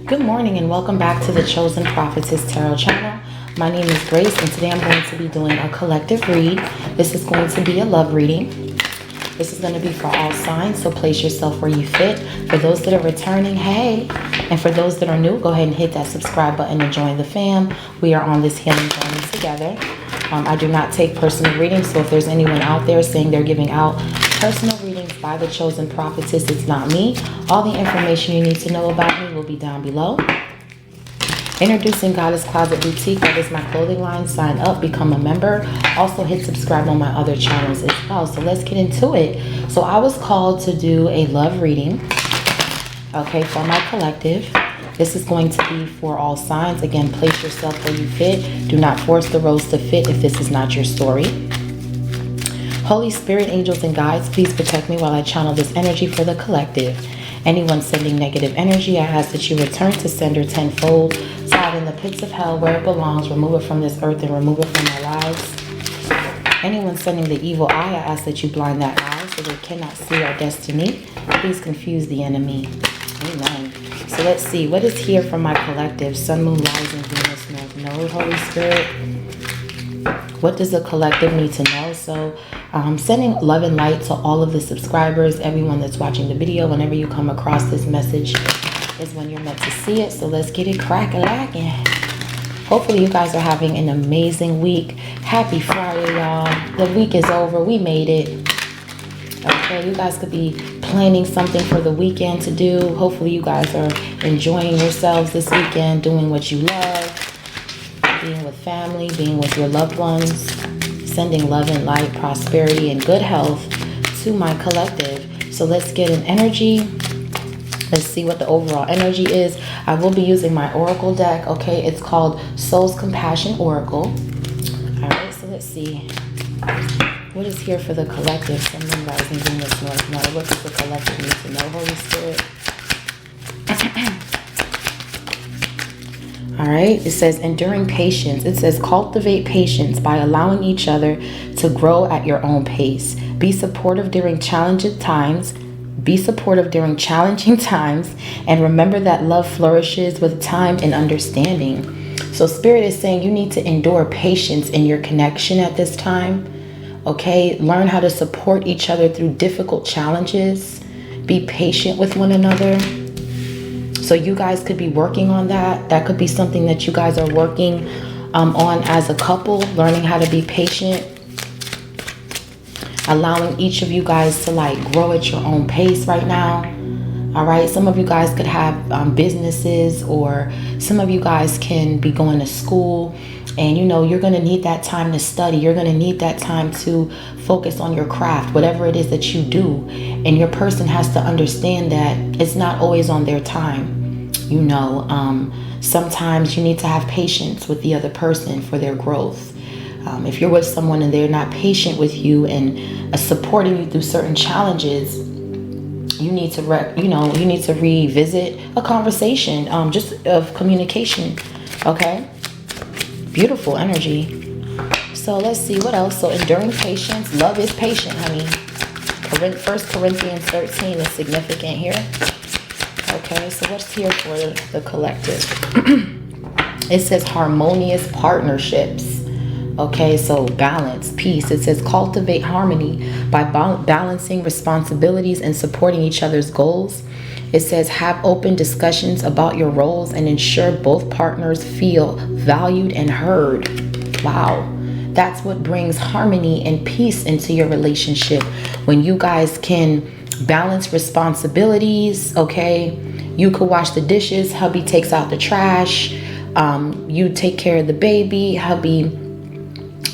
Good morning and welcome back to the Chosen Prophetess Tarot channel. My name is Grace and today I'm going to be doing a collective read. This is going to be a love reading. This is going to be for all signs, so place yourself where you fit. For those that are returning, hey. And for those that are new, go ahead and hit that subscribe button and join the fam. We are on this healing journey together. I do not take personal readings, so if there's anyone out there saying they're giving out personal readings by the Chosen Prophetess, it's not me. All the information you need to know about me will be down below. Introducing Goddess Closet Boutique. That is my clothing line. Sign up, become a member. Also hit subscribe on my other channels as well. So let's get into it. So I was called to do a love reading, okay, for my collective. This is going to be for all signs. Again, place yourself where you fit. Do not force the rose to fit if this is not your story. Holy Spirit, angels, and guides, please protect me while I channel this energy for the collective. Anyone sending negative energy, I ask that you return to sender tenfold. Tie it in the pits of hell where it belongs. Remove it from this earth and remove it from our lives. Anyone sending the evil eye, I ask that you blind that eye so they cannot see our destiny. Please confuse the enemy. Amen. So let's see. What is here from my collective? Sun, Moon, Rising, Venus, North Node, Holy Spirit. What does the collective need to know? So sending love and light to all of the subscribers, everyone that's watching the video. Whenever you come across this message is when you're meant to see it. So let's get it crack-a-lacking. Hopefully you guys are having an amazing week. Happy Friday, y'all. The week is over. We made it. Okay, you guys could be planning something for the weekend to do. Hopefully you guys are enjoying yourselves this weekend, doing what you love, being with family, being with your loved ones, sending love and light, prosperity, and good health to my collective. So let's get an energy. Let's see what the overall energy is. I will be using my Oracle deck, okay? It's called Soul's Compassion Oracle. All right, so let's see. What is here for the collective? Sun, Moon, Rising, Venus, North Node. What does the collective need to know, Holy Spirit? All right, it says enduring patience. It says cultivate patience by allowing each other to grow at your own pace. Be supportive during challenging times. And remember that love flourishes with time and understanding. So Spirit is saying you need to endure patience in your connection at this time. Okay, learn how to support each other through difficult challenges. Be patient with one another. So you guys could be working on that. That could be something that you guys are working on as a couple, learning how to be patient. Allowing each of you guys to like grow at your own pace right now. All right, some of you guys could have businesses, or some of you guys can be going to school, and you know you're going to need that time to study. You're going to need that time to focus on your craft, whatever it is that you do. And your person has to understand that it's not always on their time. You know, sometimes you need to have patience with the other person for their growth. If you're with someone and they're not patient with you and supporting you through certain challenges, you need to revisit a conversation, just of communication. Okay, beautiful energy. So let's see what else. So enduring patience, love is patient, honey. 1 Corinthians 13 is significant here. Okay, so what's here for the collective? It says harmonious partnerships. Okay, so balance, peace. It says cultivate harmony by balancing responsibilities and supporting each other's goals. It says have open discussions about your roles and ensure both partners feel valued and heard. Wow, that's what brings harmony and peace into your relationship. When you guys can balance responsibilities, okay? You could wash the dishes, hubby takes out the trash. You take care of the baby, hubby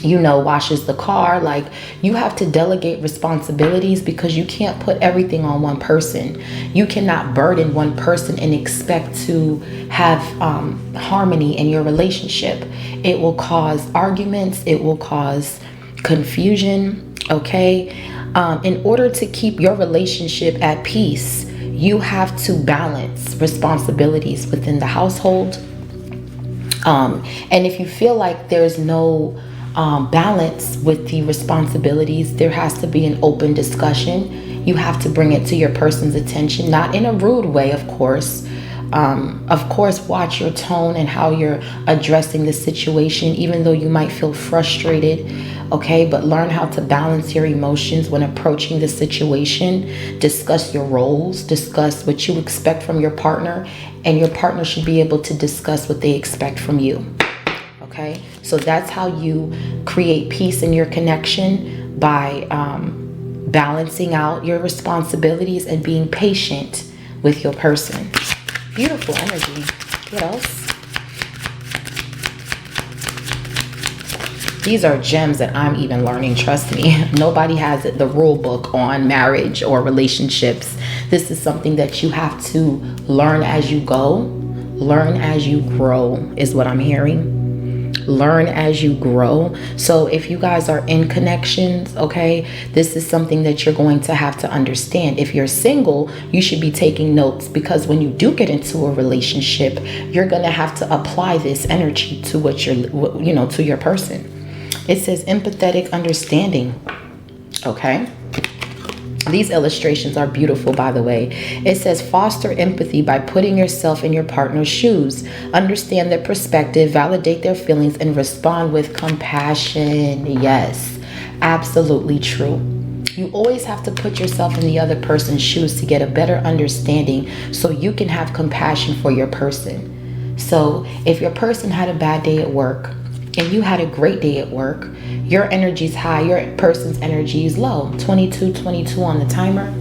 washes the car. Like, you have to delegate responsibilities because you can't put everything on one person. You cannot burden one person and expect to have harmony in your relationship. It will cause arguments. It will cause confusion. Okay. In order to keep your relationship at peace, you have to balance responsibilities within the household. And if you feel like there's no balance with the responsibilities, there has to be an open discussion. You have to bring it to your person's attention, not in a rude way, of course, of course, watch your tone and how you're addressing the situation, even though you might feel frustrated. Okay, but learn how to balance your emotions when approaching the situation. Discuss your roles, discuss what you expect from your partner, and your partner should be able to discuss what they expect from you. Okay, so that's how you create peace in your connection, by balancing out your responsibilities and being patient with your person. Beautiful energy. What else? These are gems that I'm even learning, trust me. Nobody has the rule book on marriage or relationships. This is something that you have to learn as you go. Learn as you grow is what I'm hearing. Learn as you grow. So if you guys are in connections, okay, this is something that you're going to have to understand. If you're single, you should be taking notes, because when you do get into a relationship, you're going to have to apply this energy to what you're, to your person. It says empathetic understanding. Okay. These illustrations are beautiful, by the way. It says foster empathy by putting yourself in your partner's shoes. Understand their perspective, validate their feelings, and respond with compassion. Yes, absolutely true. You always have to put yourself in the other person's shoes to get a better understanding, so you can have compassion for your person. So if your person had a bad day at work and you had a great day at work, your energy's high, your person's energy is low. 22 on the timer.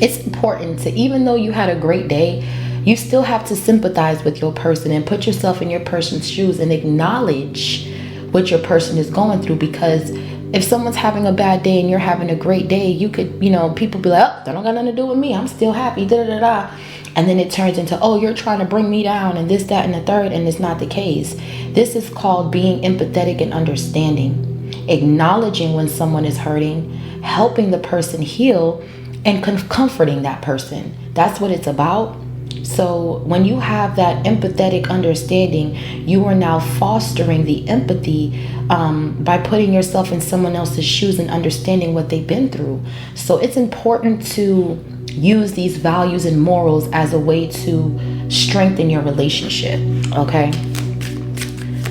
It's important to, even though you had a great day, you still have to sympathize with your person and put yourself in your person's shoes and acknowledge what your person is going through. Because if someone's having a bad day and you're having a great day, you could, people be like, oh, that don't got nothing to do with me, I'm still happy, da-da-da-da. And then it turns into, oh, you're trying to bring me down and this, that, and the third. And it's not the case. This is called being empathetic and understanding. Acknowledging when someone is hurting, helping the person heal, and comforting that person. That's what it's about. So when you have that empathetic understanding, you are now fostering the empathy by putting yourself in someone else's shoes and understanding what they've been through. So it's important to use these values and morals as a way to strengthen your relationship. Okay.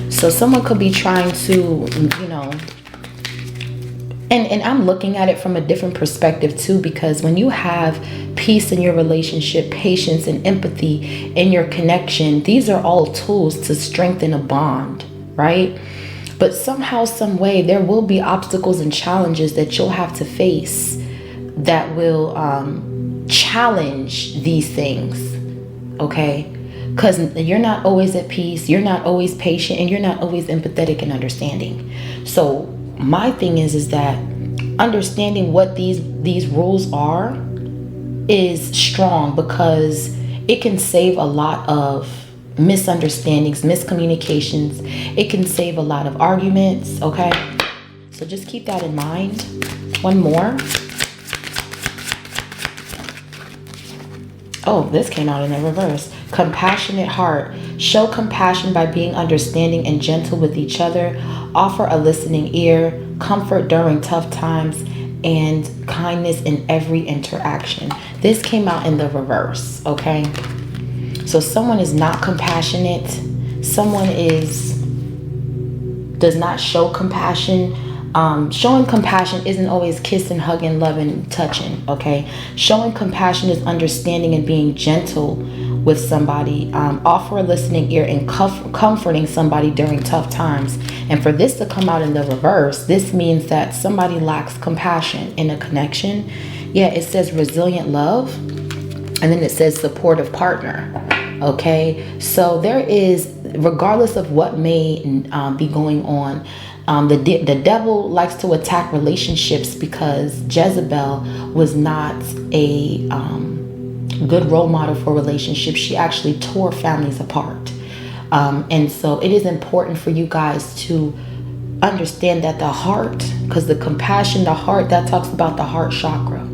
So someone could be trying to, and I'm looking at it from a different perspective too, because when you have peace in your relationship, patience and empathy in your connection, these are all tools to strengthen a bond, right? But somehow, some way, there will be obstacles and challenges that you'll have to face that will challenge these things, okay? Because you're not always at peace, you're not always patient, and you're not always empathetic and understanding. So my thing is that understanding what these rules are is strong, because it can save a lot of misunderstandings, miscommunications. It can save a lot of arguments, okay? So just keep that in mind. One more. Oh, this came out in the reverse. Compassionate heart. Show compassion by being understanding and gentle with each other. Offer a listening ear. Comfort during tough times. And kindness in every interaction. This came out in the reverse, okay? So someone is not compassionate. Someone does not show compassion. Showing compassion isn't always kissing, hugging, loving, touching, okay? Showing compassion is understanding and being gentle with somebody. Offer a listening ear and comforting somebody during tough times. And for this to come out in the reverse, this means that somebody lacks compassion in a connection. Yeah, it says resilient love, and then it says supportive partner, okay? So there is, regardless of what may be going on, the devil likes to attack relationships because Jezebel was not a good role model for relationships. She actually tore families apart. And so it is important for you guys to understand that the heart, because the compassion, the heart, that talks about the heart chakra.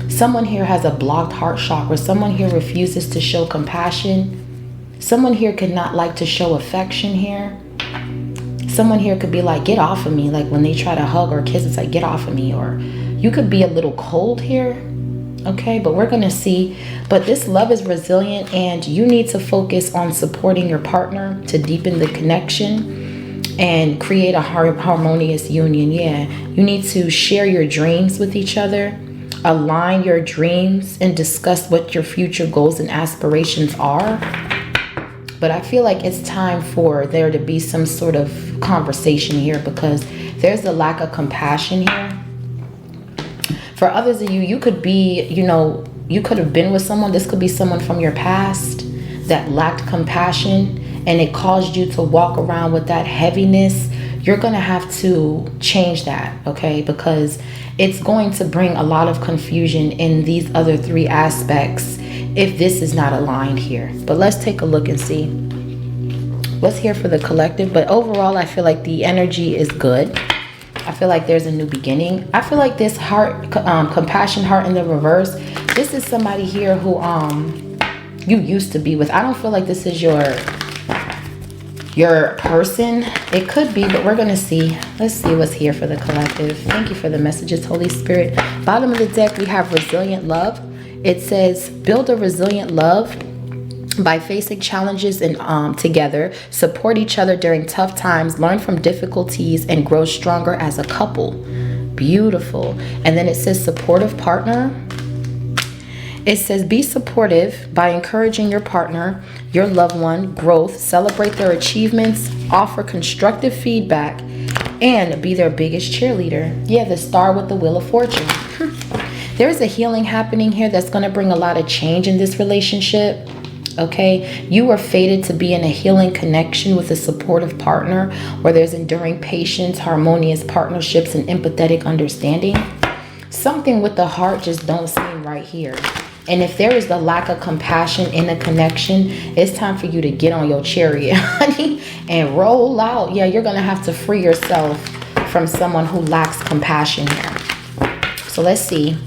Someone here has a blocked heart chakra. Someone here refuses to show compassion. Someone here could not like to show affection here. Someone here could be like, get off of me. Like when they try to hug or kiss, it's like, get off of me. Or you could be a little cold here. Okay, but we're going to see. But this love is resilient, and you need to focus on supporting your partner to deepen the connection and create a harmonious union. Yeah, you need to share your dreams with each other, align your dreams, and discuss what your future goals and aspirations are. But I feel like it's time for there to be some sort of conversation here, because there's a lack of compassion here. For others of you, you could be, you could have been with someone. This could be someone from your past that lacked compassion, and it caused you to walk around with that heaviness. You're going to have to change that, okay? Because it's going to bring a lot of confusion in these other three aspects if this is not aligned here. But let's take a look and see what's here for the collective. But overall, I feel like the energy is good. I feel like there's a new beginning. I feel like this heart, compassion heart in the reverse, this is somebody here who you used to be with. I don't feel like this is your person. It could be, but we're going to see. Let's see what's here for the collective. Thank you for the messages, Holy Spirit. Bottom of the deck, we have resilient love. It says, build a resilient love by facing challenges and together, support each other during tough times, learn from difficulties, and grow stronger as a couple. Beautiful. And then it says supportive partner. It says be supportive by encouraging your partner, your loved one, growth, celebrate their achievements, offer constructive feedback, and be their biggest cheerleader. Yeah, the star with the wheel of fortune. There's a healing happening here that's going to bring a lot of change in this relationship. Okay, you are fated to be in a healing connection with a supportive partner where there's enduring patience, harmonious partnerships, and empathetic understanding. Something with the heart just don't seem right here. And if there is the lack of compassion in a connection, it's time for you to get on your chariot, honey, and roll out. Yeah, you're going to have to free yourself from someone who lacks compassion here. So let's see.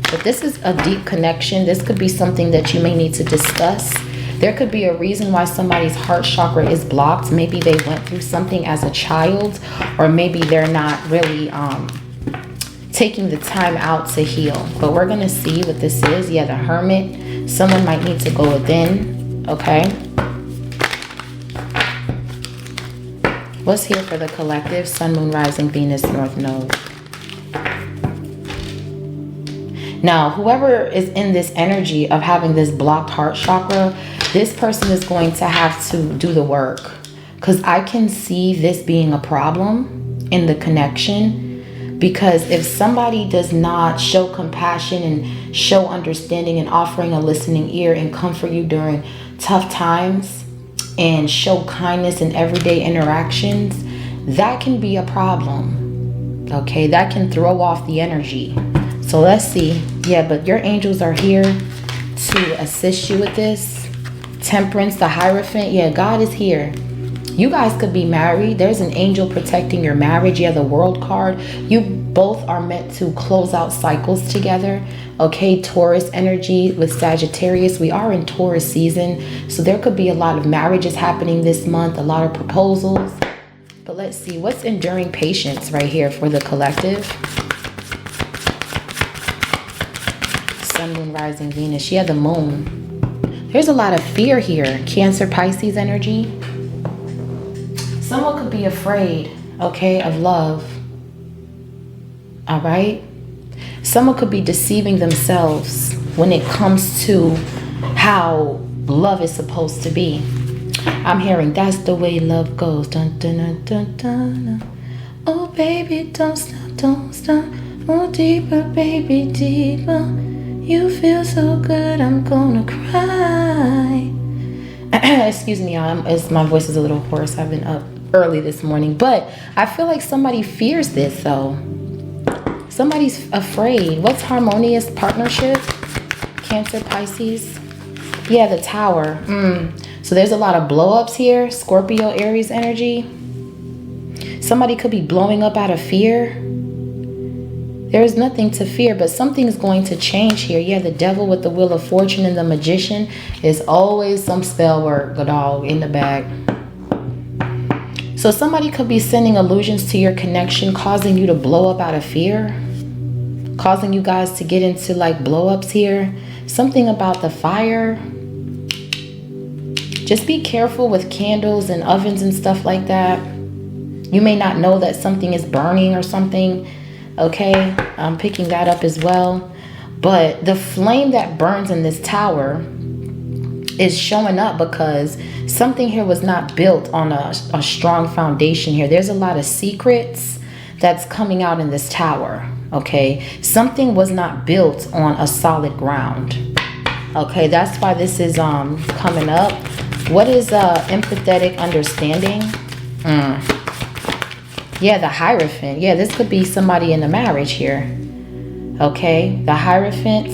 But this is a deep connection. This could be something that you may need to discuss. There could be a reason why somebody's heart chakra is blocked. Maybe they went through something as a child, or maybe they're not really taking the time out to heal. But we're going to see what this is. Yeah, the Hermit. Someone might need to go within. Okay. What's here for the collective? Sun, Moon, Rising, Venus, North Node. Now, whoever is in this energy of having this blocked heart chakra, this person is going to have to do the work, because I can see this being a problem in the connection. Because if somebody does not show compassion and show understanding and offering a listening ear and comfort you during tough times and show kindness in everyday interactions, that can be a problem. Okay, that can throw off the energy. So let's see. Yeah, but your angels are here to assist you with this. Temperance, the Hierophant. Yeah, God is here. You guys could be married. There's an angel protecting your marriage. Yeah, the World card. You both are meant to close out cycles together. Okay, Taurus energy with Sagittarius. We are in Taurus season. So there could be a lot of marriages happening this month. A lot of proposals. But let's see. What's enduring patience right here for the collective? Sun, Moon, Rising, Venus. Yeah, the Moon. There's a lot of fear here. Cancer, Pisces energy. Someone could be afraid, okay, of love. All right? Someone could be deceiving themselves when it comes to how love is supposed to be. I'm hearing that's the way love goes. Dun, dun, dun, dun, dun, dun. Oh, baby, don't stop, don't stop. Oh, deeper, baby, deeper. You feel so good, I'm gonna cry. Excuse me, my voice is a little hoarse. I've been up early this morning. But I feel like somebody fears this, though. Somebody's afraid. What's harmonious partnership? Cancer, Pisces. Yeah, the Tower. So there's a lot of blow-ups here. Scorpio, Aries energy. Somebody could be blowing up out of fear. There is nothing to fear, but something's going to change here. Yeah, the Devil with the Wheel of Fortune and the Magician is always some spell work, dog, in the bag. So somebody could be sending illusions to your connection, causing you to blow up out of fear. causing you guys to get into like blow-ups here. Something about the fire. Just be careful with candles and ovens and stuff like that. You may not know that something is burning or something. Okay, I'm picking that up as well. But the flame that burns in this tower is showing up because something here was not built on a strong foundation here. There's a lot of secrets that's coming out in this tower. Okay, something was not built on a solid ground. Okay, that's why this is coming up. What is empathetic understanding? Yeah, the Hierophant. Yeah, this could be somebody in the marriage here. Okay, the Hierophant.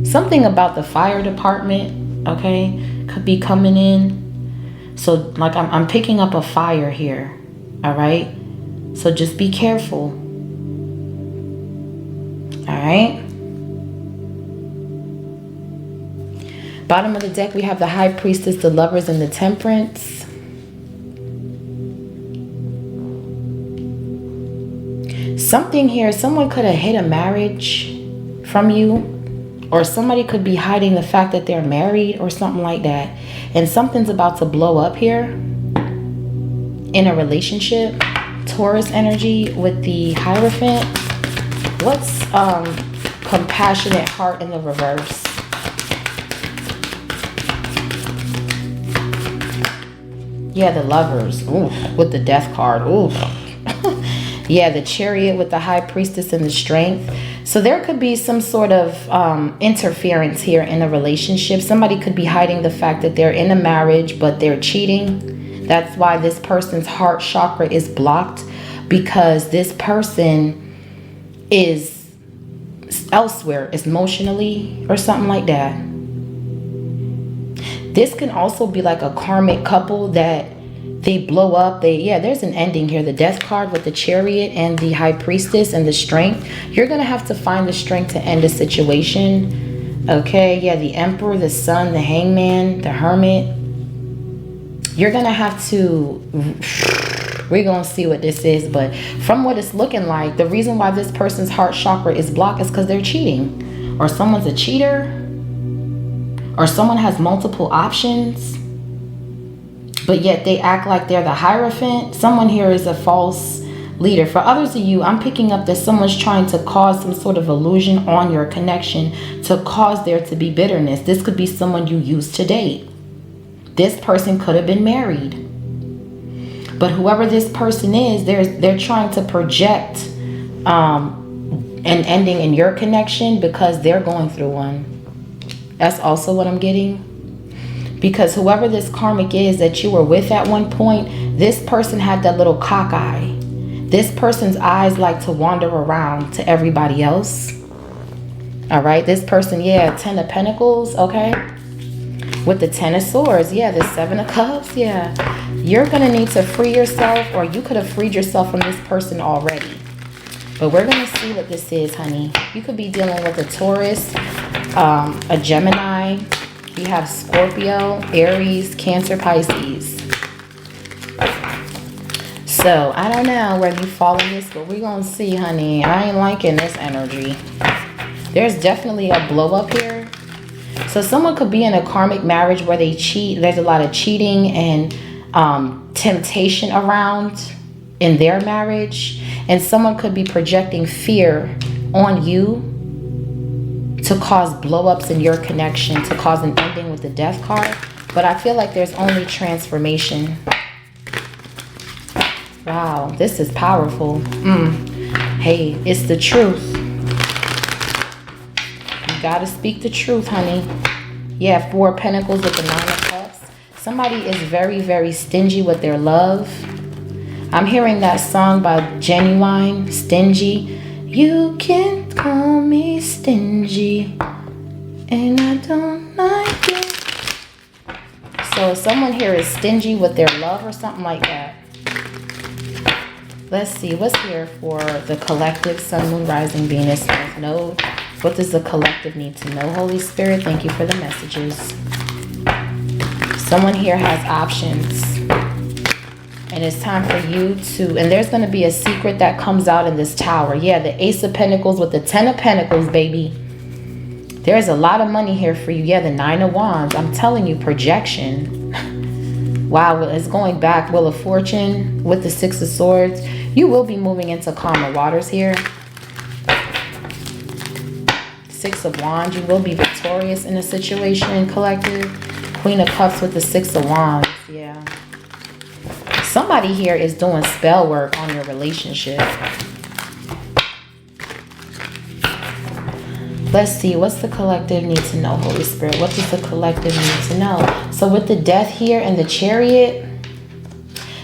Something about the fire department, okay, could be coming in. So, like, I'm picking up a fire here, all right? So just be careful, all right? Bottom of the deck, we have the High Priestess, the Lovers, and the Temperance. Something here, someone could have hid a marriage from you, or somebody could be hiding the fact that they're married or something like that. And something's about to blow up here in a relationship. Taurus energy with the Hierophant. What's compassionate heart in the reverse? Yeah, the Lovers. Ooh, with the Death card. Ooh. Yeah, the Chariot with the High Priestess and the Strength. So there could be some sort of interference here in a relationship. Somebody could be hiding the fact that they're in a marriage, but they're cheating. That's why this person's heart chakra is blocked, because this person is elsewhere emotionally or something like that. This can also be like a karmic couple that they blow up. There's an ending here. The Death card with the Chariot and the High Priestess and the Strength. You're going to have to find the strength to end a situation. Okay, yeah, the Emperor, the Sun, the Hangman, the Hermit. You're going to have to... We're going to see what this is. But from what it's looking like, the reason why this person's heart chakra is blocked is because they're cheating. Or someone's a cheater. Or someone has multiple options, but yet they act like they're the Hierophant. Someone here is a false leader. For others of you, I'm picking up that someone's trying to cause some sort of illusion on your connection to cause there to be bitterness. This could be someone you used to date. This person could have been married. But whoever this person is, they're trying to project an ending in your connection because they're going through one. That's also what I'm getting. Because whoever this karmic is that you were with at one point, this person had that little cock eye. This person's eyes like to wander around to everybody else. All right, this person, yeah, 10 of Pentacles, okay? With the 10 of Swords, yeah, the 7 of Cups, yeah. You're going to need to free yourself, or you could have freed yourself from this person already. But we're going to see what this is, honey. You could be dealing with a Taurus, a Gemini. You have Scorpio, Aries, Cancer, Pisces. So, I don't know whether you fall in this, but we're going to see, honey. I ain't liking this energy. There's definitely a blow up here. So, someone could be in a karmic marriage where they cheat. There's a lot of cheating and temptation around in their marriage. And someone could be projecting fear on you to cause blow-ups in your connection, to cause an ending with the Death card. But I feel like there's only transformation. Wow, this is powerful. Hey, it's the truth. You gotta speak the truth, honey. Yeah, 4 of Pentacles with the 9 of Cups. Somebody is very, very stingy with their love. I'm hearing that song by Genuine, Stingy. You can call me stingy, and I don't like it. So someone here is stingy with their love or something like that. Let's see, what's here for the collective? Sun, Moon, Rising, Venus, North Node. What does the collective need to know? Holy Spirit, thank you for the messages. Someone here has options. And it's time for you to, and there's going to be a secret that comes out in this tower. Yeah, the Ace of Pentacles with the 10 of Pentacles, baby. There's a lot of money here for you. Yeah, the 9 of Wands. I'm telling you, projection. Wow, it's going back. Wheel of Fortune with the 6 of Swords. You will be moving into calmer waters here. 6 of Wands. You will be victorious in a situation, collective. Queen of Cups with the 6 of Wands. Yeah. Somebody here is doing spell work on your relationship. Let's see. What's the collective need to know, Holy Spirit? What does the collective need to know? So with the Death here and the Chariot,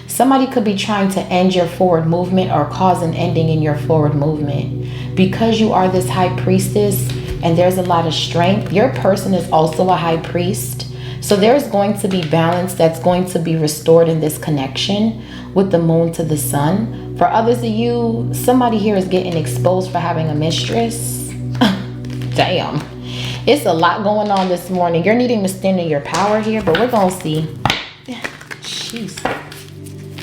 somebody could be trying to end your forward movement or cause an ending in your forward movement. Because you are this High Priestess and there's a lot of strength, your person is also a High Priest. So there's going to be balance that's going to be restored in this connection with the Moon to the Sun. For others of you, somebody here is getting exposed for having a mistress. Damn. It's a lot going on this morning. You're needing to stand in your power here, but we're going to see. Jeez.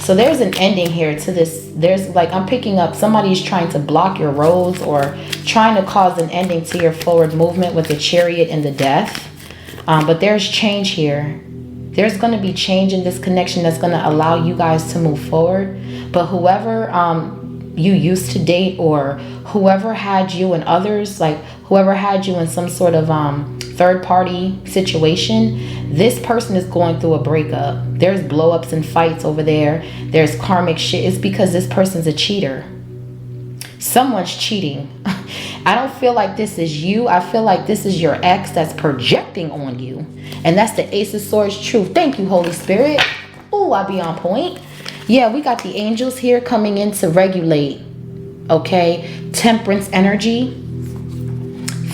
So there's an ending here to this. There's like, I'm picking up somebody's trying to block your roads or trying to cause an ending to your forward movement with the Chariot and the Death. But there's change here. There's going to be change in this connection that's going to allow you guys to move forward. But whoever you used to date, or whoever had you and others, like whoever had you in some sort of third party situation, this person is going through a breakup. There's blow ups and fights over there. There's karmic shit. It's because this person's a cheater. Someone's cheating. I don't feel like this is you. I feel like this is your ex that's projecting on you. And that's the Ace of Swords truth. Thank you, Holy Spirit. Ooh, I'll be on point. Yeah, we got the angels here coming in to regulate. Okay. Temperance energy.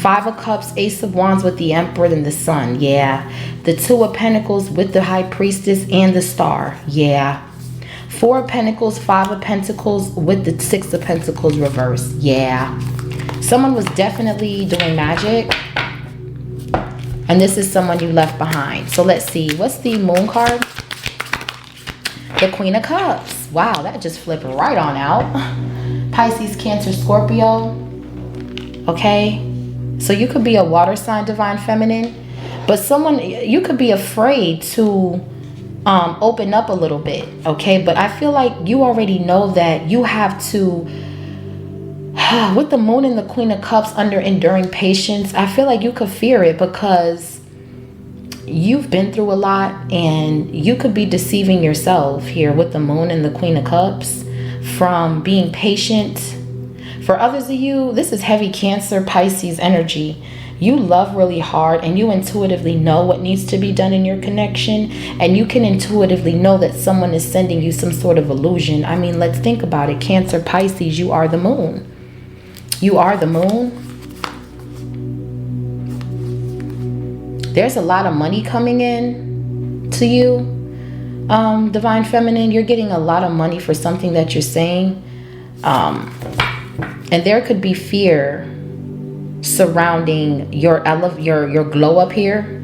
5 of Cups, Ace of Wands with the Emperor and the Sun. Yeah. The 2 of Pentacles with the High Priestess and the Star. Yeah. 4 of Pentacles, 5 of Pentacles with the 6 of Pentacles reverse. Yeah. Someone was definitely doing magic. And this is someone you left behind. So let's see. What's the Moon card? The Queen of Cups. Wow, that just flipped right on out. Pisces, Cancer, Scorpio. Okay. So you could be a water sign, Divine Feminine. But someone, you could be afraid to open up a little bit. Okay. But I feel like you already know that you have to... With the Moon and the Queen of Cups under enduring patience, I feel like you could fear it because you've been through a lot and you could be deceiving yourself here with the Moon and the Queen of Cups from being patient. For others of you, this is heavy Cancer, Pisces energy. You love really hard and you intuitively know what needs to be done in your connection, and you can intuitively know that someone is sending you some sort of illusion. I mean, let's think about it. Cancer, Pisces, you are the Moon. You are the Moon. There's a lot of money coming in to you, Divine Feminine. You're getting a lot of money for something that you're saying. And there could be fear surrounding your glow up here.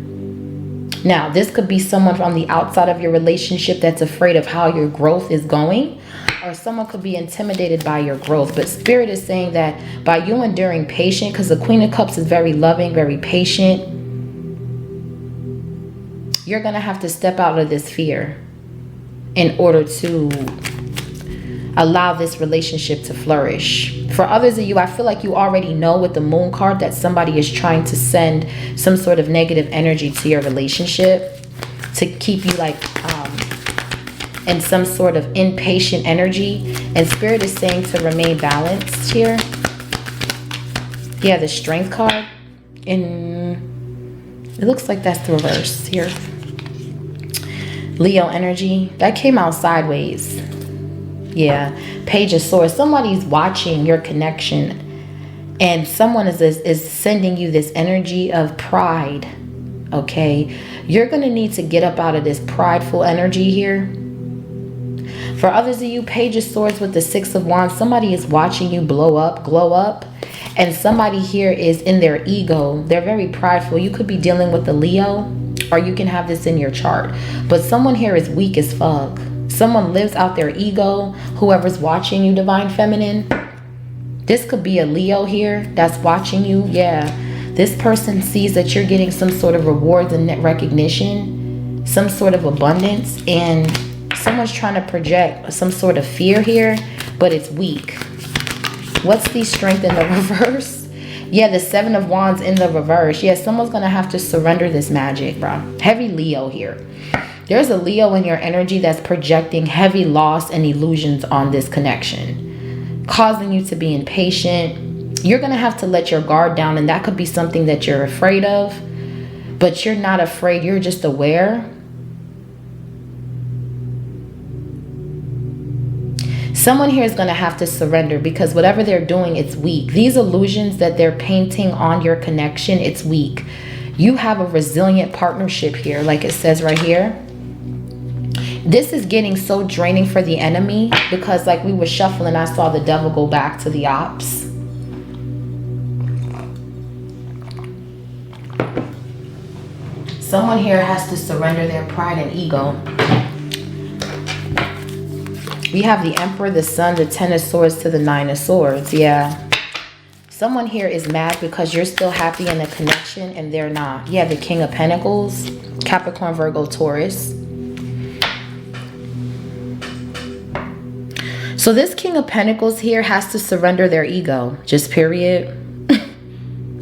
Now, this could be someone from the outside of your relationship that's afraid of how your growth is going. Or someone could be intimidated by your growth. But Spirit is saying that by you enduring patient, because the Queen of Cups is very loving, very patient, you're going to have to step out of this fear in order to allow this relationship to flourish. For others of you, I feel like you already know with the Moon card that somebody is trying to send some sort of negative energy to your relationship to keep you like in some sort of impatient energy. And Spirit is saying to remain balanced here. Yeah, the Strength card. And it looks like that's the reverse here. Leo energy. That came out sideways. Yeah. Page of Swords. Somebody's watching your connection. And someone is sending you this energy of pride. Okay. You're going to need to get up out of this prideful energy here. For others of you, Page of Swords with the 6 of Wands, somebody is watching you blow up, glow up. And somebody here is in their ego. They're very prideful. You could be dealing with the Leo, or you can have this in your chart. But someone here is weak as fuck. Someone lives out their ego, whoever's watching you, Divine Feminine. This could be a Leo here that's watching you. Yeah, this person sees that you're getting some sort of rewards and net recognition, some sort of abundance, and someone's trying to project some sort of fear here, but it's weak. What's the strength in the reverse? Yeah, the 7 of Wands in the reverse. Yeah, someone's going to have to surrender this magic, bro. Heavy Leo here. There's a Leo in your energy that's projecting heavy loss and illusions on this connection, causing you to be impatient. You're going to have to let your guard down, and that could be something that you're afraid of, but you're not afraid. You're just aware. Someone here is going to have to surrender because whatever they're doing, it's weak. These illusions that they're painting on your connection, it's weak. You have a resilient partnership here, like it says right here. This is getting so draining for the enemy because like we were shuffling, I saw the devil go back to the ops. Someone here has to surrender their pride and ego. We have the Emperor, the Sun, the 10 of Swords to the 9 of Swords. Yeah. Someone here is mad because you're still happy in a connection and they're not. You have the King of Pentacles, Capricorn, Virgo, Taurus. So this King of Pentacles here has to surrender their ego. Just period.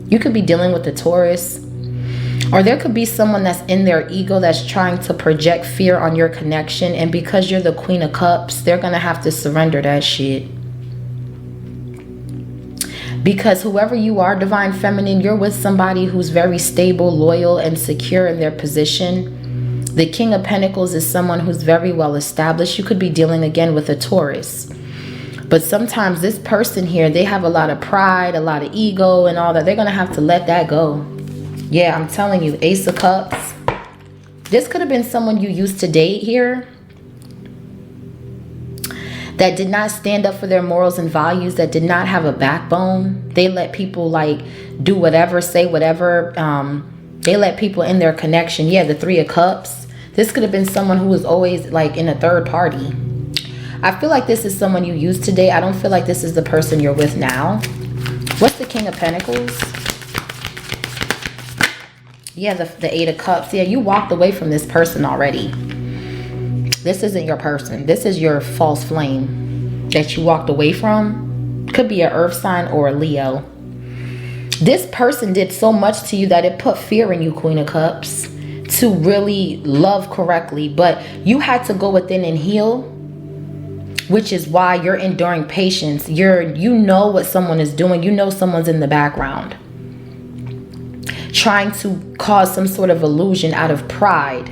You could be dealing with the Taurus. Or there could be someone that's in their ego that's trying to project fear on your connection. And because you're the Queen of Cups, they're going to have to surrender that shit. Because whoever you are, Divine Feminine, you're with somebody who's very stable, loyal, and secure in their position. The King of Pentacles is someone who's very well established. You could be dealing again with a Taurus. But sometimes this person here, they have a lot of pride, a lot of ego and all that. They're going to have to let that go. Yeah, I'm telling you, Ace of Cups. This could have been someone you used to date here that did not stand up for their morals and values, that did not have a backbone. They let people like do whatever, say whatever. They let people in their connection. Yeah, the 3 of Cups. This could have been someone who was always like in a third party. I feel like this is someone you used to date. I don't feel like this is the person you're with now. What's the King of Pentacles? Yeah, the 8 of Cups. Yeah, you walked away from this person already. This isn't your person. This is your false flame that you walked away from. Could be an earth sign or a Leo. This person did so much to you that it put fear in you, Queen of Cups, to really love correctly. But you had to go within and heal, which is why you're enduring patience. You know what someone is doing. You know someone's in the background, trying to cause some sort of illusion out of pride.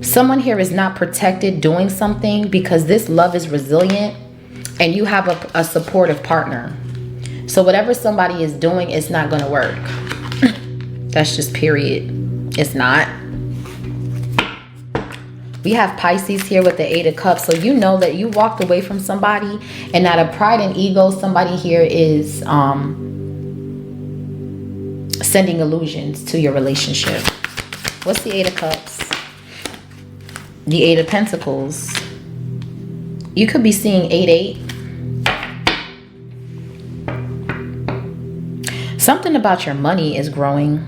Someone here is not protected doing something because this love is resilient and you have a supportive partner. So whatever somebody is doing, it's not going to work. That's just period. It's not. We have Pisces here with the 8 of Cups. So you know that you walked away from somebody, and out of pride and ego, somebody here is sending illusions to your relationship. What's the 8 of Cups? The 8 of Pentacles. You could be seeing 8-8. Something about your money is growing.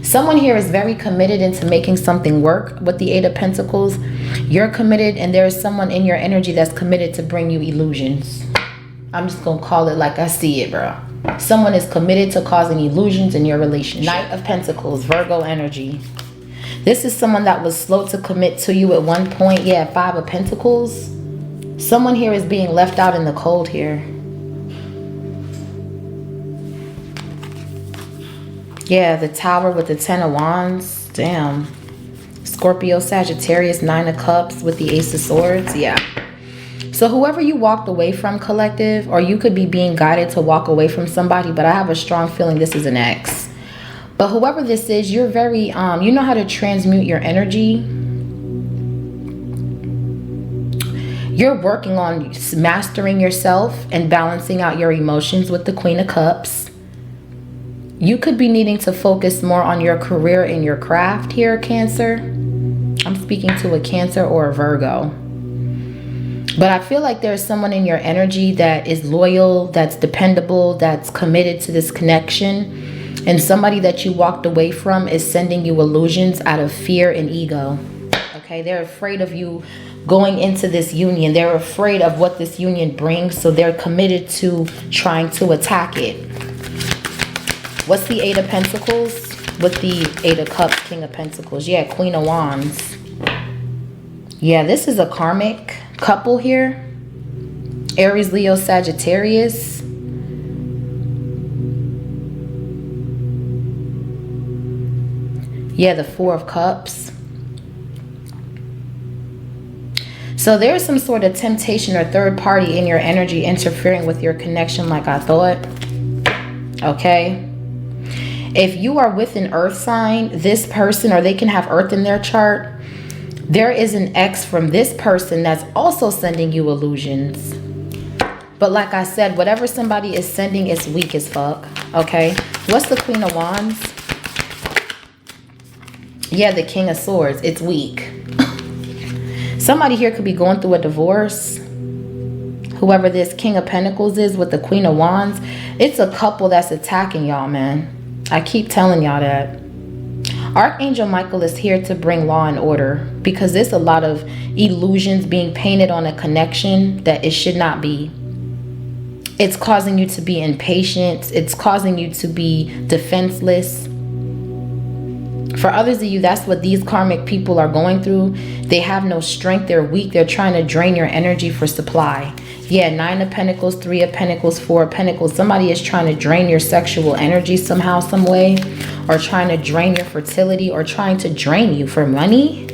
Someone here is very committed into making something work with the 8 of Pentacles. You're committed, and there is someone in your energy that's committed to bring you illusions. I'm just going to call it like I see it, bro. Someone is committed to causing illusions in your relationship. Knight of Pentacles, Virgo energy. This is someone that was slow to commit to you at one point. Yeah, 5 of Pentacles. Someone here is being left out in the cold here. Yeah, the Tower with the 10 of Wands. Damn. Scorpio, Sagittarius, 9 of Cups with the Ace of Swords. Yeah. So whoever you walked away from, collective, or you could be being guided to walk away from somebody, but I have a strong feeling this is an ex. But whoever this is, you're very, you know how to transmute your energy. You're working on mastering yourself and balancing out your emotions with the Queen of Cups. You could be needing to focus more on your career and your craft here, Cancer. I'm speaking to a Cancer or a Virgo. But I feel like there's someone in your energy that is loyal, that's dependable, that's committed to this connection. And somebody that you walked away from is sending you illusions out of fear and ego. Okay, they're afraid of you going into this union. They're afraid of what this union brings, so they're committed to trying to attack it. What's the Eight of Pentacles with the Eight of Cups, King of Pentacles? Yeah, Queen of Wands. Yeah, this is a karmic couple here. Aries, Leo, Sagittarius. Yeah, the Four of Cups. So there's some sort of temptation or third party in your energy interfering with your connection like I thought. Okay. If you are with an earth sign, this person, or they can have earth in their chart, there is an ex from this person that's also sending you illusions. But like I said, whatever somebody is sending is weak as fuck. Okay. What's the Queen of Wands? Yeah, the King of Swords. It's weak. Somebody here could be going through a divorce. Whoever this King of Pentacles is with the Queen of Wands, it's a couple that's attacking y'all, man. I keep telling y'all that. Archangel Michael is here to bring law and order because there's a lot of illusions being painted on a connection that it should not be. It's causing you to be impatient. It's causing you to be defenseless. For others of you, that's what these karmic people are going through. They have no strength. They're weak. They're trying to drain your energy for supply. Yeah, Nine of Pentacles, Three of Pentacles, Four of Pentacles. Somebody is trying to drain your sexual energy somehow, some way. Or trying to drain your fertility. Or trying to drain you for money.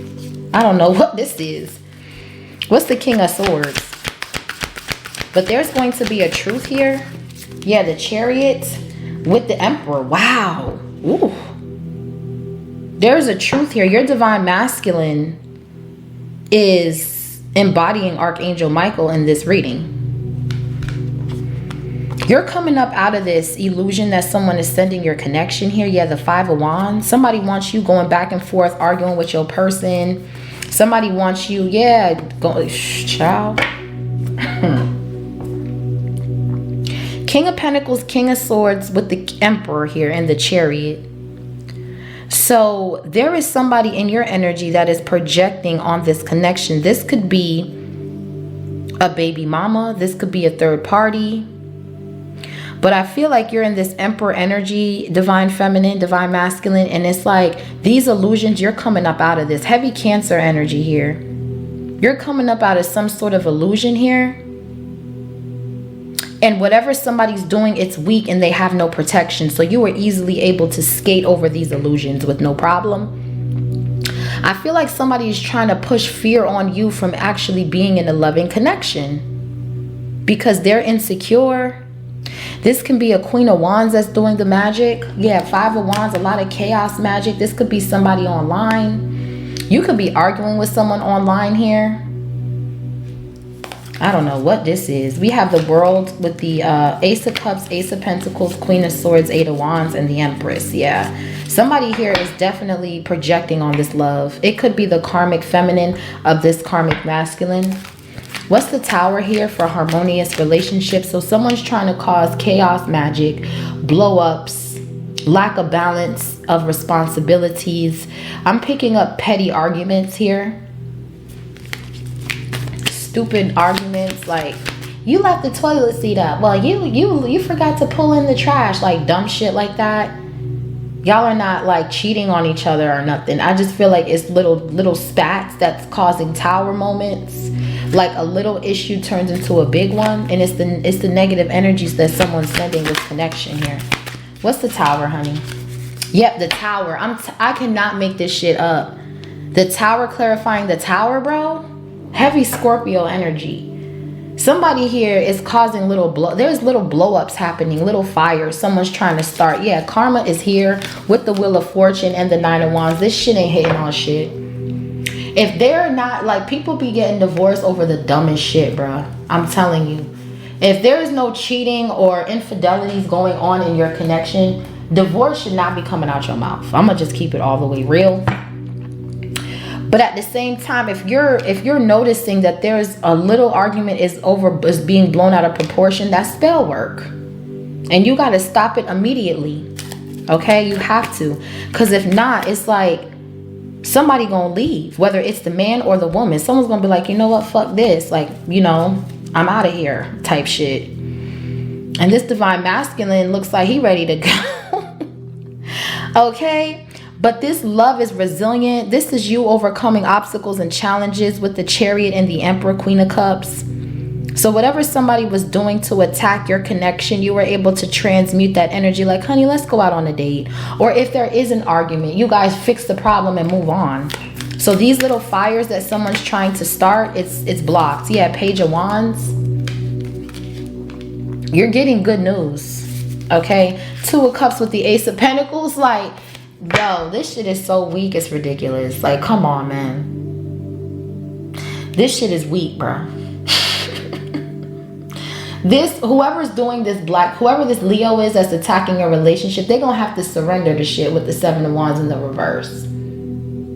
I don't know what this is. What's the King of Swords? But there's going to be a truth here. Yeah, the Chariot with the Emperor. Wow. Ooh. There's a truth here. Your divine masculine is embodying Archangel Michael in this reading. You're coming up out of this illusion that someone is sending your connection here. Yeah, the Five of Wands. Somebody wants you going back and forth, arguing with your person. Somebody wants you, yeah, go, child. King of Pentacles, King of Swords with the Emperor here and the Chariot. So there is somebody in your energy that is projecting on this connection. This could be a baby mama. This could be a third party. But I feel like you're in this Emperor energy, divine feminine, divine masculine. And it's like these illusions, you're coming up out of this. Heavy Cancer energy here. You're coming up out of some sort of illusion here. And whatever somebody's doing, it's weak and they have no protection. So you are easily able to skate over these illusions with no problem. I feel like somebody is trying to push fear on you from actually being in a loving connection. Because they're insecure. This can be a Queen of Wands that's doing the magic. Yeah, Five of Wands, a lot of chaos magic. This could be somebody online. You could be arguing with someone online here. I don't know what this is. We have the World with the Ace of Cups, Ace of Pentacles, Queen of Swords, Eight of Wands, and the Empress. Yeah. Somebody here is definitely projecting on this love. It could be the karmic feminine of this karmic masculine. What's the Tower here for harmonious relationships? So someone's trying to cause chaos magic, blow-ups, lack of balance of responsibilities. I'm picking up petty arguments here. Stupid arguments like, you left the toilet seat up. Well, you forgot to pull in the trash. Like dumb shit like that. Y'all are not like cheating on each other or nothing. I just feel like it's little spats that's causing tower moments. Like a little issue turns into a big one, and it's the negative energies that someone's sending this connection here. What's the Tower, honey? Yep, the Tower. I cannot make this shit up. The Tower clarifying the Tower, bro. Heavy Scorpio energy. Somebody here is causing there's little blow-ups happening, little fires. Someone's trying to start. Yeah, karma is here with the Wheel of Fortune and the Nine of Wands. This shit ain't hitting on shit. If they're not, like, people be getting divorced over the dumbest shit, bruh. I'm telling you. If there is no cheating or infidelities going on in your connection, Divorce should not be coming out your mouth. I'm gonna just keep it all the way real. But at the same time, if you're noticing that there's a little argument is being blown out of proportion, that's spell work. And you gotta stop it immediately. Okay? You have to. Because if not, it's like somebody gonna leave. Whether it's the man or the woman. Someone's gonna be like, you know what, fuck this. Like, you know, I'm out of here type shit. And this divine masculine looks like he ready to go. Okay? But this love is resilient. This is you overcoming obstacles and challenges with the Chariot and the Emperor, Queen of Cups. So whatever somebody was doing to attack your connection, you were able to transmute that energy like, honey, let's go out on a date. Or if there is an argument, you guys fix the problem and move on. So these little fires that someone's trying to start, it's blocked. Yeah, Page of Wands. You're getting good news. Okay? 2 of Cups with the Ace of Pentacles. Like, yo, this shit is so weak, it's ridiculous. Like, come on, man. This shit is weak, bro. Whoever's doing this whoever this Leo is that's attacking your relationship, they're gonna have to surrender the shit with the 7 of Wands in the reverse.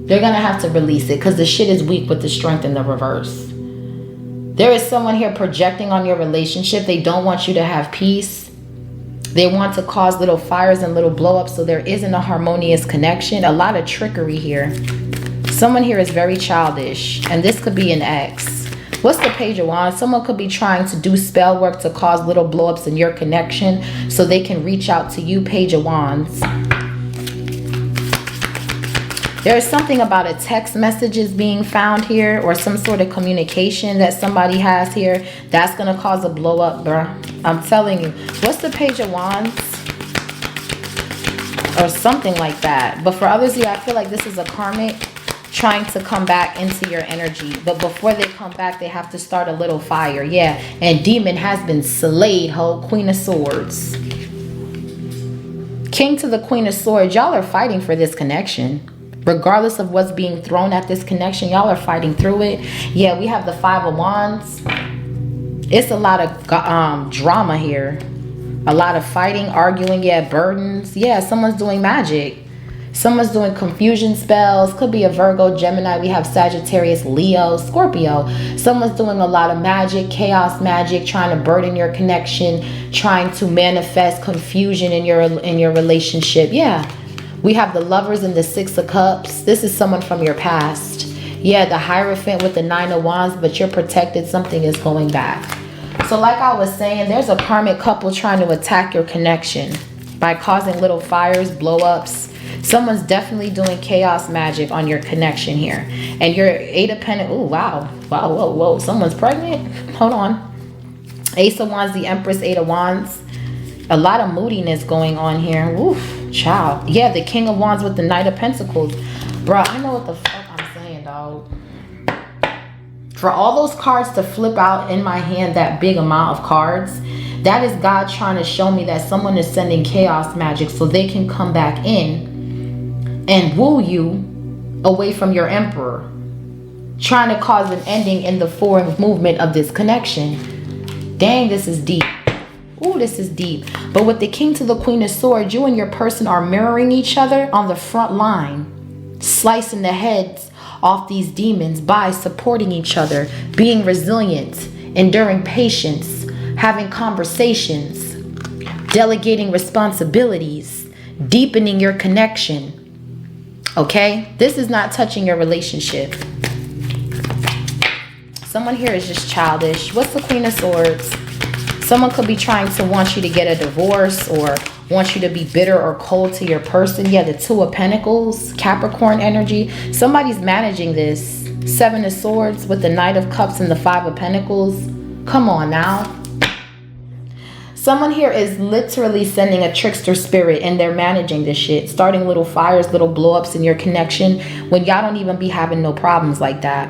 They're gonna have to release it because the shit is weak with the Strength in the reverse. There is someone here projecting on your relationship. They don't want you to have peace. They want to cause little fires and little blow-ups so there isn't a harmonious connection. A lot of trickery here. Someone here is very childish, and this could be an ex. What's the Page of Wands? Someone could be trying to do spell work to cause little blow-ups in your connection so they can reach out to you, Page of Wands. There is something about a text messages being found here or some sort of communication that somebody has here. That's going to cause a blow-up, bruh. I'm telling you. What's the Page of Wands? Or something like that. But for others, yeah, I feel like this is a karmic trying to come back into your energy. But before they come back, they have to start a little fire. Yeah. And demon has been slayed, ho. Queen of Swords. King to the Queen of Swords. Y'all are fighting for this connection. Regardless of what's being thrown at this connection, y'all are fighting through it. Yeah, we have the 5 of Wands. It's a lot of drama here. A lot of fighting, arguing, yeah, burdens. Yeah, someone's doing magic. Someone's doing confusion spells. Could be a Virgo, Gemini. We have Sagittarius, Leo, Scorpio. Someone's doing a lot of magic, chaos magic, trying to burden your connection, trying to manifest confusion in your relationship. Yeah. We have the Lovers and the 6 of Cups. This is someone from your past. Yeah, the Hierophant with the 9 of Wands, but you're protected. Something is going back. So like I was saying, there's a karmic couple trying to attack your connection by causing little fires, blow-ups. Someone's definitely doing chaos magic on your connection here. And your 8 of Pentacles. Oh, wow. Wow, whoa, whoa. Someone's pregnant? Hold on. Ace of Wands, the Empress, 8 of Wands. A lot of moodiness going on here. Oof, child. Yeah, the King of Wands with the Knight of Pentacles. Bruh, I know what the fuck I'm saying, dog. For all those cards to flip out in my hand, that big amount of cards, that is God trying to show me that someone is sending chaos magic so they can come back in and woo you away from your emperor. Trying to cause an ending in the forward movement of this connection. Dang, this is deep. Ooh, this is deep. But with the King to the Queen of Swords, you and your person are mirroring each other on the front line, slicing the heads off these demons by supporting each other, being resilient, enduring patience, having conversations, delegating responsibilities, deepening your connection. Okay? This is not touching your relationship. Someone here is just childish. What's the Queen of Swords? Someone could be trying to want you to get a divorce or want you to be bitter or cold to your person. Yeah, the 2 of Pentacles, Capricorn energy. Somebody's managing this. 7 of Swords with the Knight of Cups and the 5 of Pentacles. Come on now. Someone here is literally sending a trickster spirit and they're managing this shit. Starting little fires, little blow-ups in your connection when y'all don't even be having no problems like that.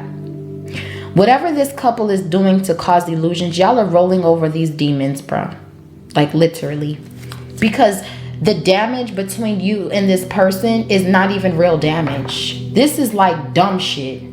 Whatever this couple is doing to cause illusions, y'all are rolling over these demons, bro. Like literally. Because the damage between you and this person is not even real damage. This is like dumb shit.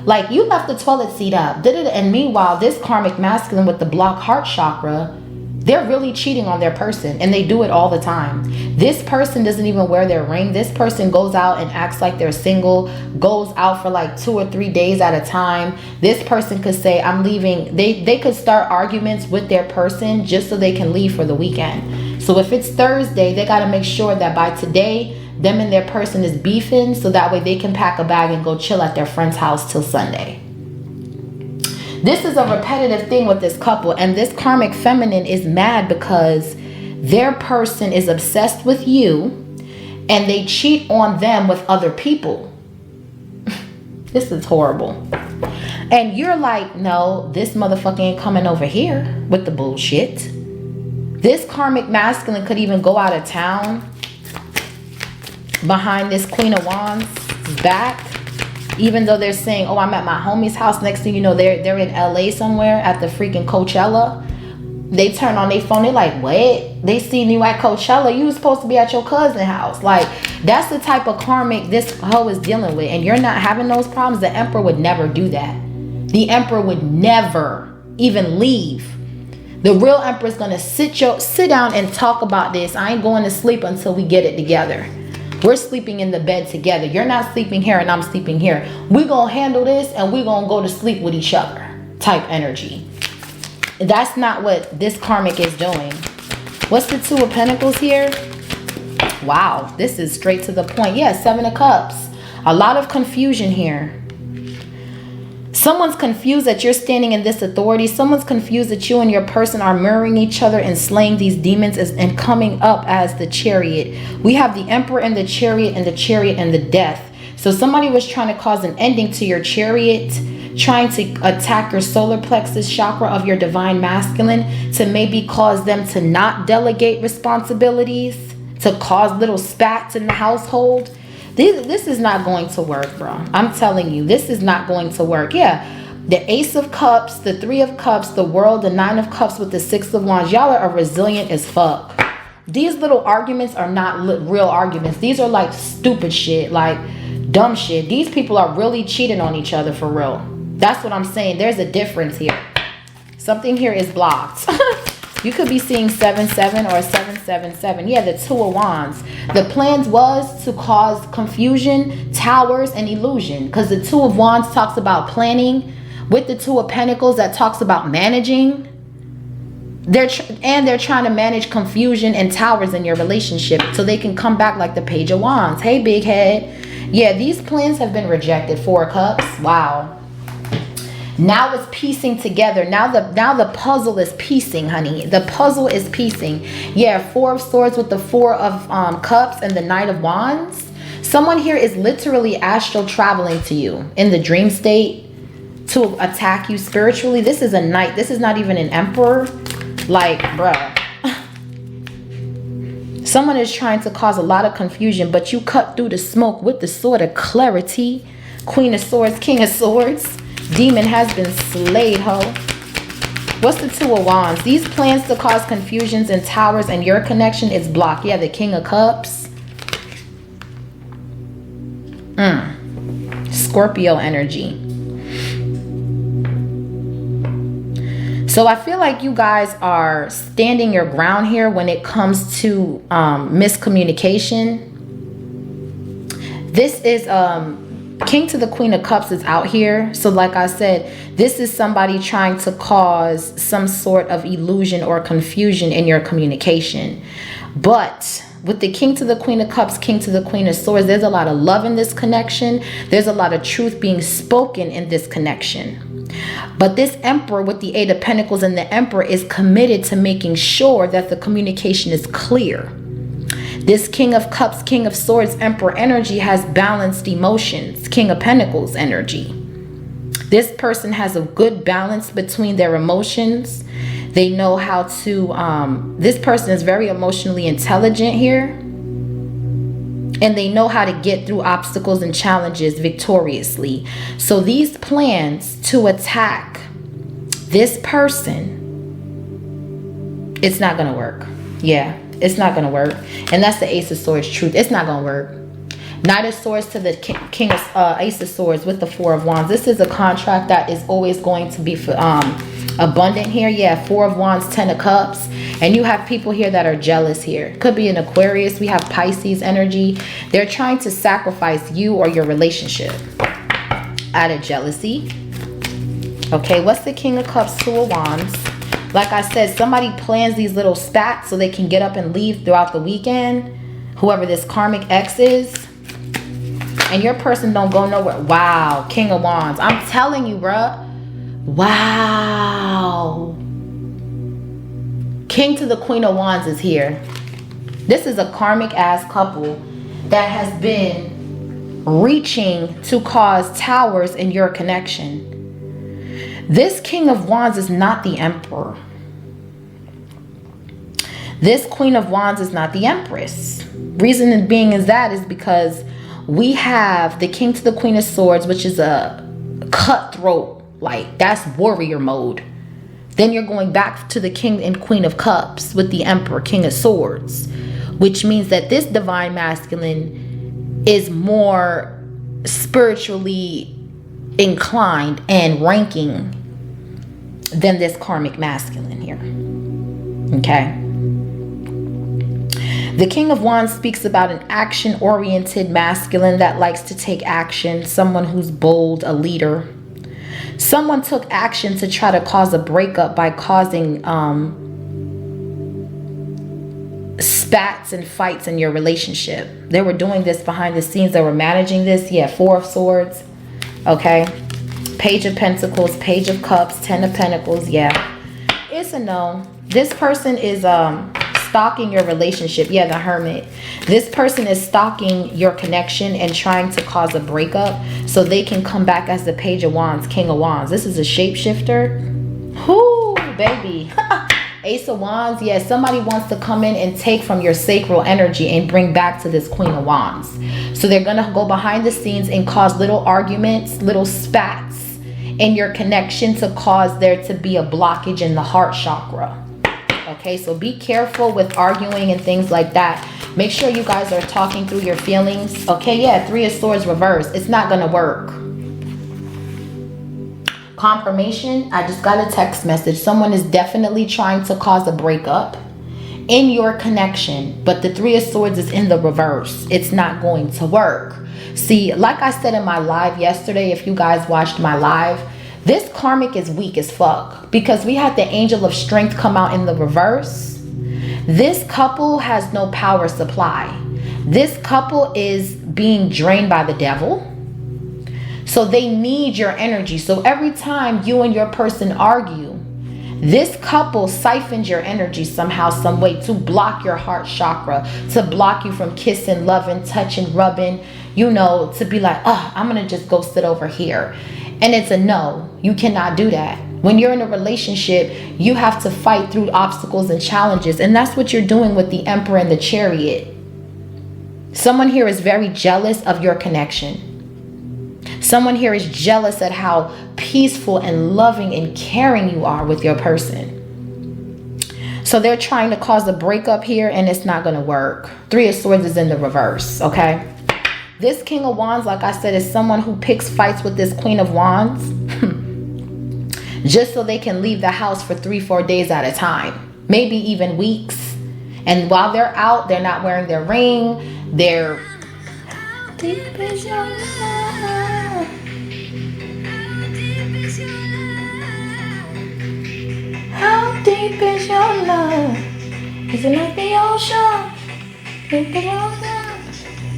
Like you left the toilet seat up. And meanwhile, this karmic masculine with the blocked heart chakra They're really cheating on their person, and they do it all the time. This person doesn't even wear their ring. This person goes out and acts like they're single, goes out for like 2 or 3 days at a time. This person could say, I'm leaving. They could start arguments with their person just so they can leave for the weekend. So if it's Thursday, they got to make sure that by today, them and their person is beefing, so that way they can pack a bag and go chill at their friend's house till Sunday. This is a repetitive thing with this couple, and this karmic feminine is mad because their person is obsessed with you and they cheat on them with other people. This is horrible. And you're like, no, this motherfucker ain't coming over here with the bullshit. This karmic masculine could even go out of town behind this Queen of Wands' back. Even though they're saying, oh, I'm at my homie's house. Next thing you know, they're in LA somewhere at the freaking Coachella. They turn on their phone. They're like, what? They seen you at Coachella. You was supposed to be at your cousin's house. Like, that's the type of karmic this hoe is dealing with. And you're not having those problems. The Emperor would never do that. The Emperor would never even leave. The real Emperor is going to sit down and talk about this. I ain't going to sleep until we get it together. We're sleeping in the bed together. You're not sleeping here and I'm sleeping here. We're going to handle this and we're going to go to sleep with each other type energy. That's not what this karmic is doing. What's the Two of Pentacles here? Wow, this is straight to the point. Yeah, Seven of Cups. A lot of confusion here. Someone's confused that you're standing in this authority. Someone's confused that you and your person are mirroring each other and slaying these demons and coming up as the Chariot. We have the Emperor and the Chariot and the Chariot and the Death. So somebody was trying to cause an ending to your Chariot, trying to attack your solar plexus chakra of your divine masculine to maybe cause them to not delegate responsibilities, to cause little spats in the household. This is not going to work, bro. I'm telling you, this is not going to work. Yeah, the Ace of Cups, the Three of Cups, the World, the Nine of Cups with the Six of Wands. Y'all are resilient as fuck. These little arguments are not real arguments. These are like stupid shit, like dumb shit. These people are really cheating on each other for real. That's what I'm saying. There's a difference here. Something here is blocked. You could be seeing 7-7 or 7-7-7. Yeah, the Two of Wands. The plans was to cause confusion, towers, and illusion. Because the Two of Wands talks about planning. With the Two of Pentacles, that talks about managing. They're trying to manage confusion and towers in your relationship so they can come back like the Page of Wands. Hey, big head. Yeah, these plans have been rejected. Four of Cups. Wow. Now it's piecing together. Now the puzzle is piecing, honey. The puzzle is piecing. Yeah, Four of Swords with the Four of Cups and the Knight of Wands. Someone here is literally astral traveling to you in the dream state to attack you spiritually. This is a knight. This is not even an emperor. Like, bruh. Someone is trying to cause a lot of confusion, but you cut through the smoke with the sword of clarity. Queen of Swords, King of Swords. Demon has been slayed, ho. What's the Two of Wands? These plans to cause confusions and towers and your connection is blocked. Yeah, the King of Cups. Scorpio energy. So I feel like you guys are standing your ground here when it comes to miscommunication. This is King to the Queen of Cups is out here. So like I said, this is somebody trying to cause some sort of illusion or confusion in your communication. But with the King to the Queen of Cups, King to the Queen of Swords, there's a lot of love in this connection. There's a lot of truth being spoken in this connection. But this Emperor with the Eight of Pentacles and the Emperor is committed to making sure that the communication is clear. This King of Cups, King of Swords, Emperor energy has balanced emotions. King of Pentacles energy. This person has a good balance between their emotions. They know how to, this person is very emotionally intelligent here. And they know how to get through obstacles and challenges victoriously. So these plans to attack this person, it's not going to work. Yeah. It's not going to work. And that's the Ace of Swords truth. It's not going to work. Knight of Swords to the King of Ace of Swords with the Four of Wands. This is a contract that is always going to be abundant here. Yeah, Four of Wands, Ten of Cups. And you have people here that are jealous here. Could be an Aquarius. We have Pisces energy. They're trying to sacrifice you or your relationship out of jealousy. Okay, what's the King of Cups, Two of Wands? Like I said, somebody plans these little spats so they can get up and leave throughout the weekend. Whoever this karmic ex is. And your person don't go nowhere. Wow, King of Wands. I'm telling you, bruh. Wow. King to the Queen of Wands is here. This is a karmic ass couple that has been reaching to cause towers in your connection. This King of Wands is not the Emperor. This Queen of Wands is not the Empress. Reason being is because we have the King to the Queen of Swords, which is a cutthroat, like that's warrior mode. Then you're going back to the King and Queen of Cups with the Emperor, King of Swords, which means that this divine masculine is more spiritually inclined and ranking than this karmic masculine here. Okay. The King of Wands speaks about an action-oriented masculine that likes to take action, someone who's bold, a leader. Someone took action to try to cause a breakup by causing spats and fights in your relationship. They were doing this behind the scenes. They were managing this. Yeah, Four of Swords. Okay. Page of Pentacles, Page of Cups, Ten of Pentacles. Yeah. It's a no. This person is stalking your relationship. Yeah, the Hermit. This person is stalking your connection and trying to cause a breakup so they can come back as the Page of Wands, King of Wands. This is a shapeshifter. Whoo, baby. Ace of Wands. Yeah, somebody wants to come in and take from your sacral energy and bring back to this Queen of Wands. So they're going to go behind the scenes and cause little arguments, little spats in your connection to cause there to be a blockage in the heart chakra. Okay, so be careful with arguing and things like that. Make sure you guys are talking through your feelings. Okay, yeah, Three of Swords reverse. It's not going to work. Confirmation, I just got a text message. Someone is definitely trying to cause a breakup in your connection, but the Three of Swords is in the reverse. It's not going to work. See, like I said in my live yesterday, if you guys watched my live, this karmic is weak as fuck because we had the Angel of Strength come out in the reverse. This couple has no power supply. This couple is being drained by the devil. So they need your energy. So every time you and your person argue, this couple siphons your energy somehow, some way to block your heart chakra, to block you from kissing, loving, touching, rubbing, you know, to be like, oh, I'm going to just go sit over here. And it's a no. You cannot do that. When you're in a relationship, you have to fight through obstacles and challenges. And that's what you're doing with the Emperor and the Chariot. Someone here is very jealous of your connection. Someone here is jealous at how peaceful and loving and caring you are with your person. So they're trying to cause a breakup here and it's not going to work. Three of Swords is in the reverse, okay? This King of Wands, like I said, is someone who picks fights with this Queen of Wands just so they can leave the house for 3-4 days at a time, maybe even weeks. And while they're out, they're not wearing their ring. They're... How deep is your love? How deep is your love? Is it like the ocean?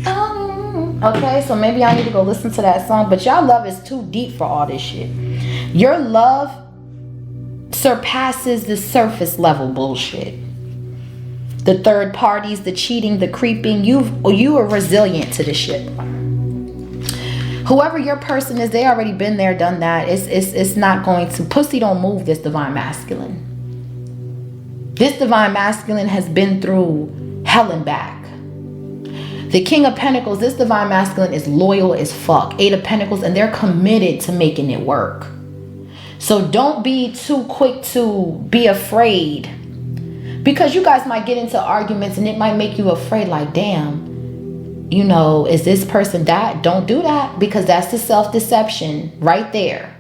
Oh. Okay, so maybe I need to go listen to that song. But y'all love is too deep for all this shit. Your love surpasses the surface level bullshit. The third parties, the cheating, the creeping. You are resilient to this shit. Whoever your person is, they already been there, done that. It's not going to... Pussy don't move this divine masculine. This divine masculine has been through hell and back. The King of Pentacles, this divine masculine is loyal as fuck. Eight of Pentacles, and they're committed to making it work. So don't be too quick to be afraid. Because you guys might get into arguments and it might make you afraid like, damn, you know, is this person that? Don't do that, because that's the self-deception right there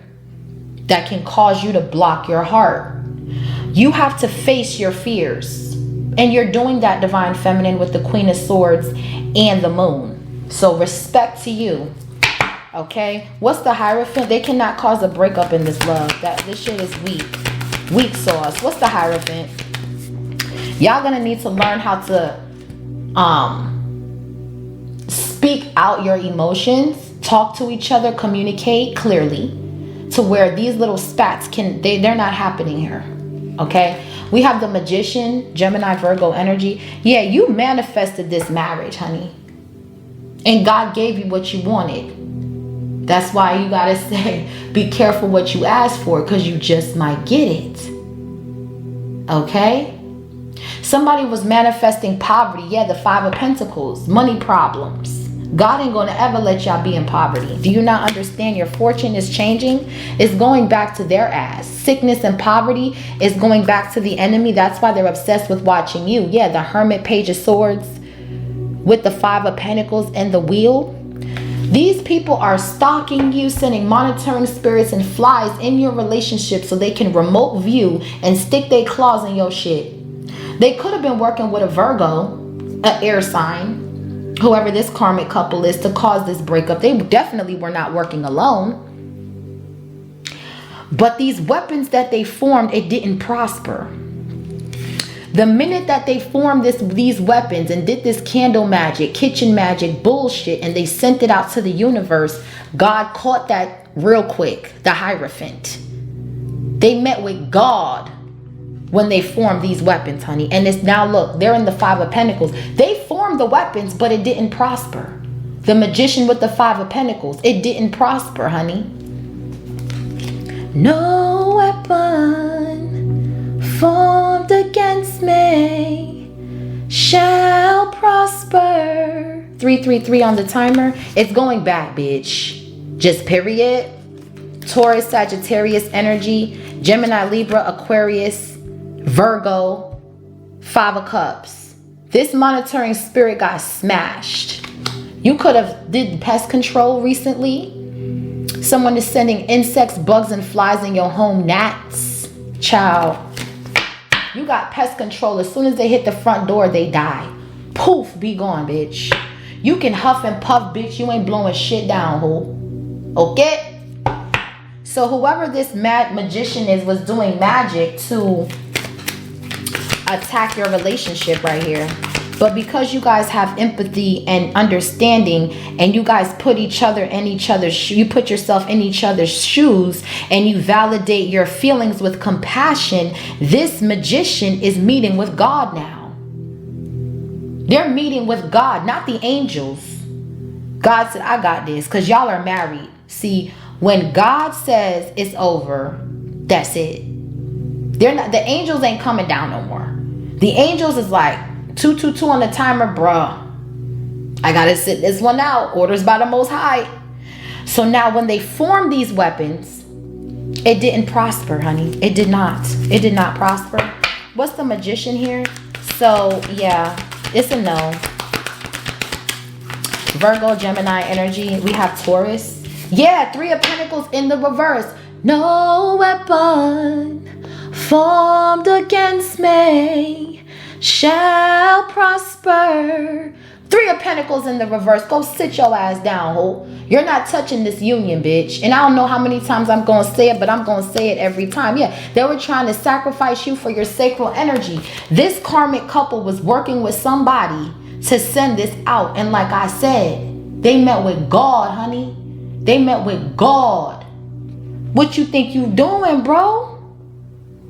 that can cause you to block your heart. You have to face your fears. And you're doing that, Divine Feminine, with the Queen of Swords and the Moon. So respect to you. Okay? What's the Hierophant? They cannot cause a breakup in this love. This shit is weak. Weak sauce. What's the Hierophant? Y'all gonna need to learn how to speak out your emotions, talk to each other, communicate clearly, to where these little spats they're not happening here. Okay? We have the Magician, Gemini, Virgo energy. Yeah, you manifested this marriage, honey. And God gave you what you wanted. That's why you gotta say, be careful what you ask for, because you just might get it. Okay? Somebody was manifesting poverty. Yeah, the Five of Pentacles, money problems. God ain't gonna ever let y'all be in poverty. Do you not understand? Your fortune is changing. It's going back to their ass. Sickness and poverty is going back to the enemy. That's why they're obsessed with watching you. Yeah, the Hermit, Page of Swords with the Five of Pentacles and the Wheel. These people are stalking you, sending monitoring spirits and flies in your relationship so they can remote view and stick their claws in your shit. They could have been working with a Virgo, an air sign, whoever this karmic couple is, to cause this breakup. They definitely were not working alone. But these weapons that they formed, it didn't prosper. The minute that they formed these weapons and did this candle magic, kitchen magic bullshit, and they sent it out to the universe, God caught that real quick, the Hierophant. They met with God when they formed these weapons, honey. And it's now, look, they're in the Five of Pentacles. They formed the weapons, but it didn't prosper. The Magician with the Five of Pentacles, it didn't prosper, honey. No weapon formed against me shall prosper. 333 on the timer. It's going back, bitch. Just period. Taurus, Sagittarius energy, Gemini, Libra, Aquarius, Virgo, Five of Cups. This monitoring spirit got smashed. You could have did pest control recently. Someone is sending insects, bugs, and flies in your home. Gnats. Child. You got pest control. As soon as they hit the front door, they die. Poof, be gone, bitch. You can huff and puff, bitch. You ain't blowing shit down, ho. Okay? So whoever this mad magician is was doing magic to attack your relationship right here. But because you guys have empathy and understanding, and you guys put each other in each other's you put yourself in each other's shoes, and you validate your feelings with compassion, this magician is meeting with God now. They're meeting with God, not the angels. God said, I got this, because y'all are married. See, when God says it's over, that's it. They're not, the angels ain't coming down no more. The angels is like 222 on the timer, bruh. I gotta sit this one out. Orders by the Most High. So now when they formed these weapons, it didn't prosper, honey. It did not. It did not prosper. What's the magician here? So yeah, it's a no. Virgo, Gemini energy. We have Taurus. Yeah, Three of Pentacles in the reverse. No weapon formed against me shall prosper. Three of Pentacles in the reverse. Go sit your ass down, ho. You're not touching this union, bitch. And I don't know how many times I'm going to say it, but I'm going to say it every time. Yeah, they were trying to sacrifice you for your sacral energy. This karmic couple was working with somebody to send this out. And like I said, they met with God, honey. They met with God. What you think you doing, bro?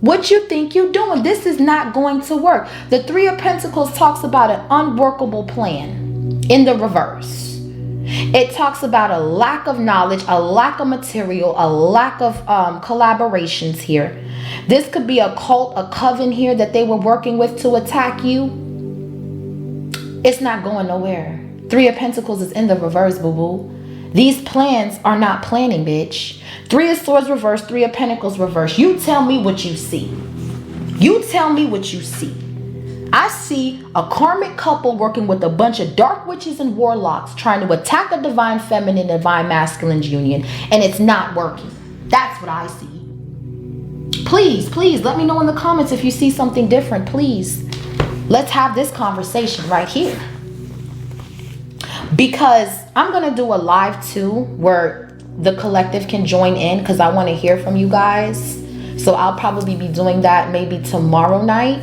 What you think you doing? This is not going to work. The Three of Pentacles talks about an unworkable plan in the reverse. It talks about a lack of knowledge, a lack of material, a lack of collaborations here. This could be a cult, a coven here that they were working with to attack you. It's not going nowhere. Three of Pentacles is in the reverse, boo-boo. These plans are not planning, bitch. Three of Swords reverse, Three of Pentacles reverse. You tell me what you see. You tell me what you see. I see a karmic couple working with a bunch of dark witches and warlocks trying to attack a divine feminine, divine masculine's union, and it's not working. That's what I see. Please, please let me know in the comments if you see something different. Please, let's have this conversation right here. Because I'm going to do a live too where the collective can join in, because I want to hear from you guys. So I'll probably be doing that maybe tomorrow night,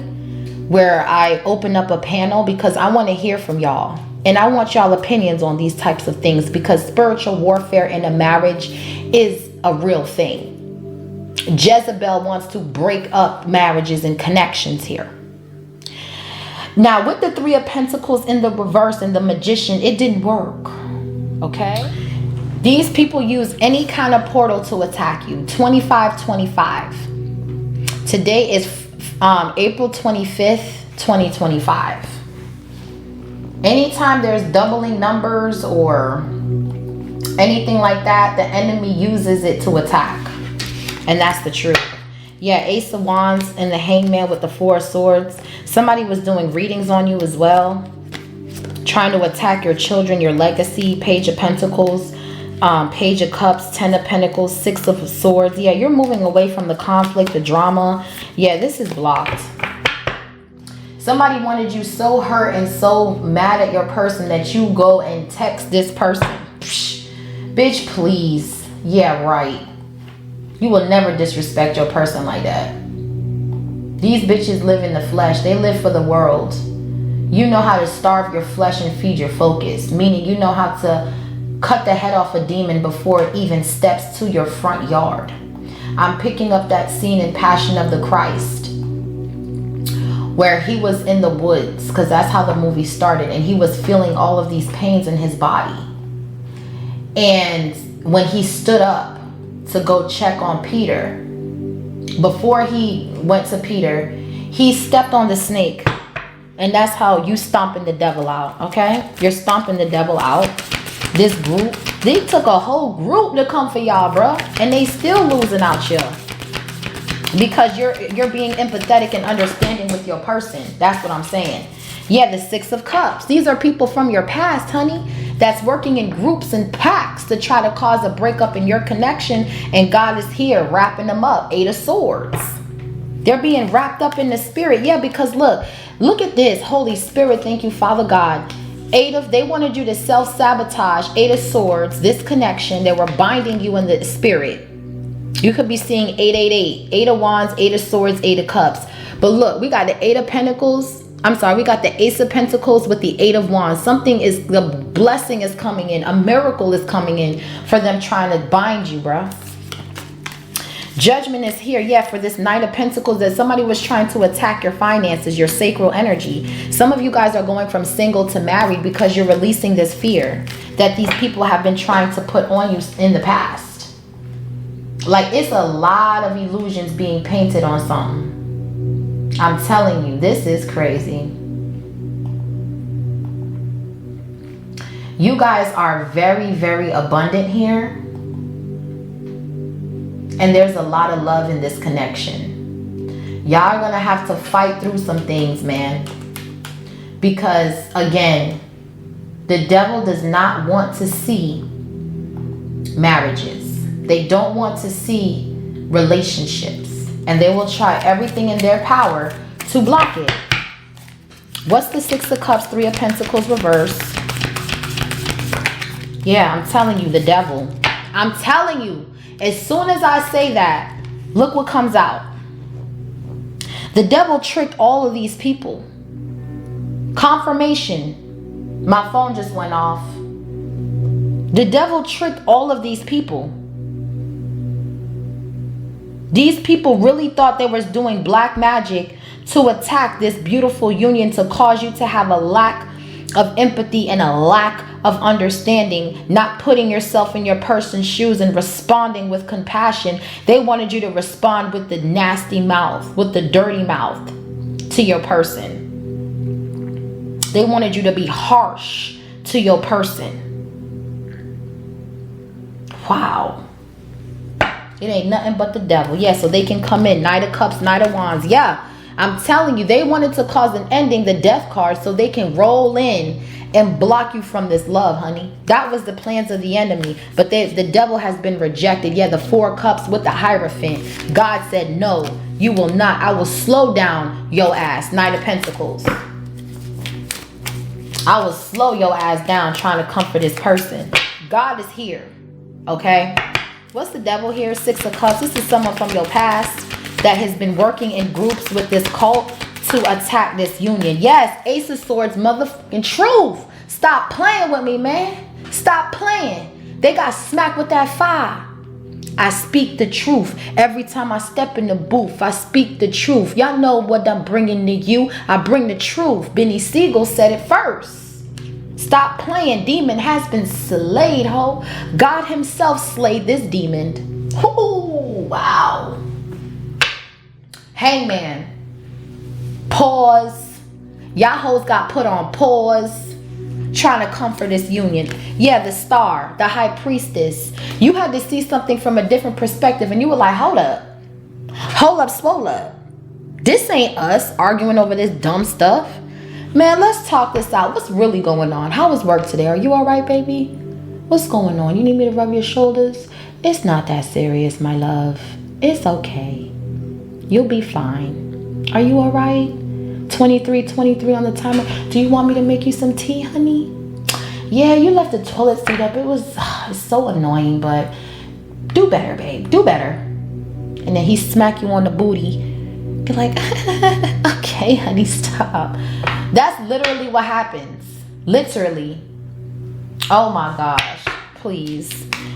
where I open up a panel, because I want to hear from y'all. And I want y'all opinions on these types of things, because spiritual warfare in a marriage is a real thing. Jezebel wants to break up marriages and connections here. Now, with the Three of Pentacles in the reverse and the Magician, it didn't work. Okay? These people use any kind of portal to attack you. 2525. Today is April 25th, 2025. Anytime there's doubling numbers or anything like that, the enemy uses it to attack. And that's the truth. Yeah, Ace of Wands and the Hangman with the Four of Swords. Somebody was doing readings on you as well, trying to attack your children, your legacy. Page of Pentacles, Page of Cups, Ten of Pentacles, Six of Swords. Yeah, you're moving away from the conflict, the drama. Yeah, this is blocked. Somebody wanted you so hurt and so mad at your person that you go and text this person. Psh, bitch, please. Yeah, right. You will never disrespect your person like that. These bitches live in the flesh. They live for the world. You know how to starve your flesh and feed your focus. Meaning you know how to cut the head off a demon before it even steps to your front yard. I'm picking up that scene in Passion of the Christ, where he was in the woods, because that's how the movie started, and he was feeling all of these pains in his body. And when he stood up to go check on Peter, before he went to Peter, he stepped on the snake. And that's how you stomping the devil out, okay? You're stomping the devil out. This group, they took a whole group to come for y'all, bro, and they still losing out here. Because you're being empathetic and understanding with your person. That's what I'm saying. Yeah, the Six of Cups. These are people from your past, honey, that's working in groups and packs to try to cause a breakup in your connection. And God is here wrapping them up. Eight of Swords. They're being wrapped up in the spirit. Yeah, because look at this. Holy Spirit, thank you, Father God. They wanted you to self-sabotage. Eight of Swords, this connection. They were binding you in the spirit. You could be seeing 888, Eight of Wands, Eight of Swords, Eight of Cups. But look, we got the Eight of Pentacles. I'm sorry, we got the Ace of Pentacles with the Eight of Wands. The blessing is coming in. A miracle is coming in for them trying to bind you, bro. Judgment is here, yeah, for this Knight of Pentacles, that somebody was trying to attack your finances, your sacral energy. Some of you guys are going from single to married because you're releasing this fear that these people have been trying to put on you in the past. Like, it's a lot of illusions being painted on something. I'm telling you, this is crazy. You guys are very, very abundant here. And there's a lot of love in this connection. Y'all are going to have to fight through some things, man. Because, again, the devil does not want to see marriages. They don't want to see relationships. And they will try everything in their power to block it. What's the Six of Cups, Three of Pentacles reverse? Yeah, I'm telling you, the devil. I'm telling you, as soon as I say that, look what comes out. The devil tricked all of these people. Confirmation. My phone just went off. The devil tricked all of these people. These people really thought they was doing black magic to attack this beautiful union, to cause you to have a lack of empathy and a lack of understanding, not putting yourself in your person's shoes and responding with compassion. They wanted you to respond with the nasty mouth, with the dirty mouth to your person. They wanted you to be harsh to your person. Wow. It ain't nothing but the devil. Yeah, so they can come in. Knight of Cups, Knight of Wands. Yeah, I'm telling you, they wanted to cause an ending, the death card, so they can roll in and block you from this love, honey. That was the plans of the enemy. But the devil has been rejected. Yeah, the 4 cups with the Hierophant. God said, no, you will not. I will slow down your ass. Knight of Pentacles. I will slow your ass down trying to comfort this person. God is here. Okay? What's the devil here? 6 of Cups. This is someone from your past that has been working in groups with this cult to attack this union. Yes, Ace of Swords, motherfucking truth. Stop playing with me, man. Stop playing. They got smacked with that fire. I speak the truth. Every time I step in the booth, I speak the truth. Y'all know what I'm bringing to you. I bring the truth. Benny Siegel said it first. Stop playing. Demon has been slayed, ho. God himself slayed this demon. Ooh, wow. Hangman. Pause. Y'all hoes got put on pause. Trying to comfort this union. Yeah, the star, the high priestess. You had to see something from a different perspective and you were like, hold up. Hold up, swole up. This ain't us arguing over this dumb stuff. Man, let's talk this out. What's really going on? How was work today? Are you all right, baby? What's going on? You need me to rub your shoulders? It's not that serious, my love. It's okay. You'll be fine. Are you all right? 23 on the timer. Do you want me to make you some tea, honey? Yeah, you left the toilet seat up. It's so annoying, but do better, babe. Do better. And then he smack you on the booty. You're like, okay, honey, stop. That's literally what happens. Literally. Oh my gosh. Please.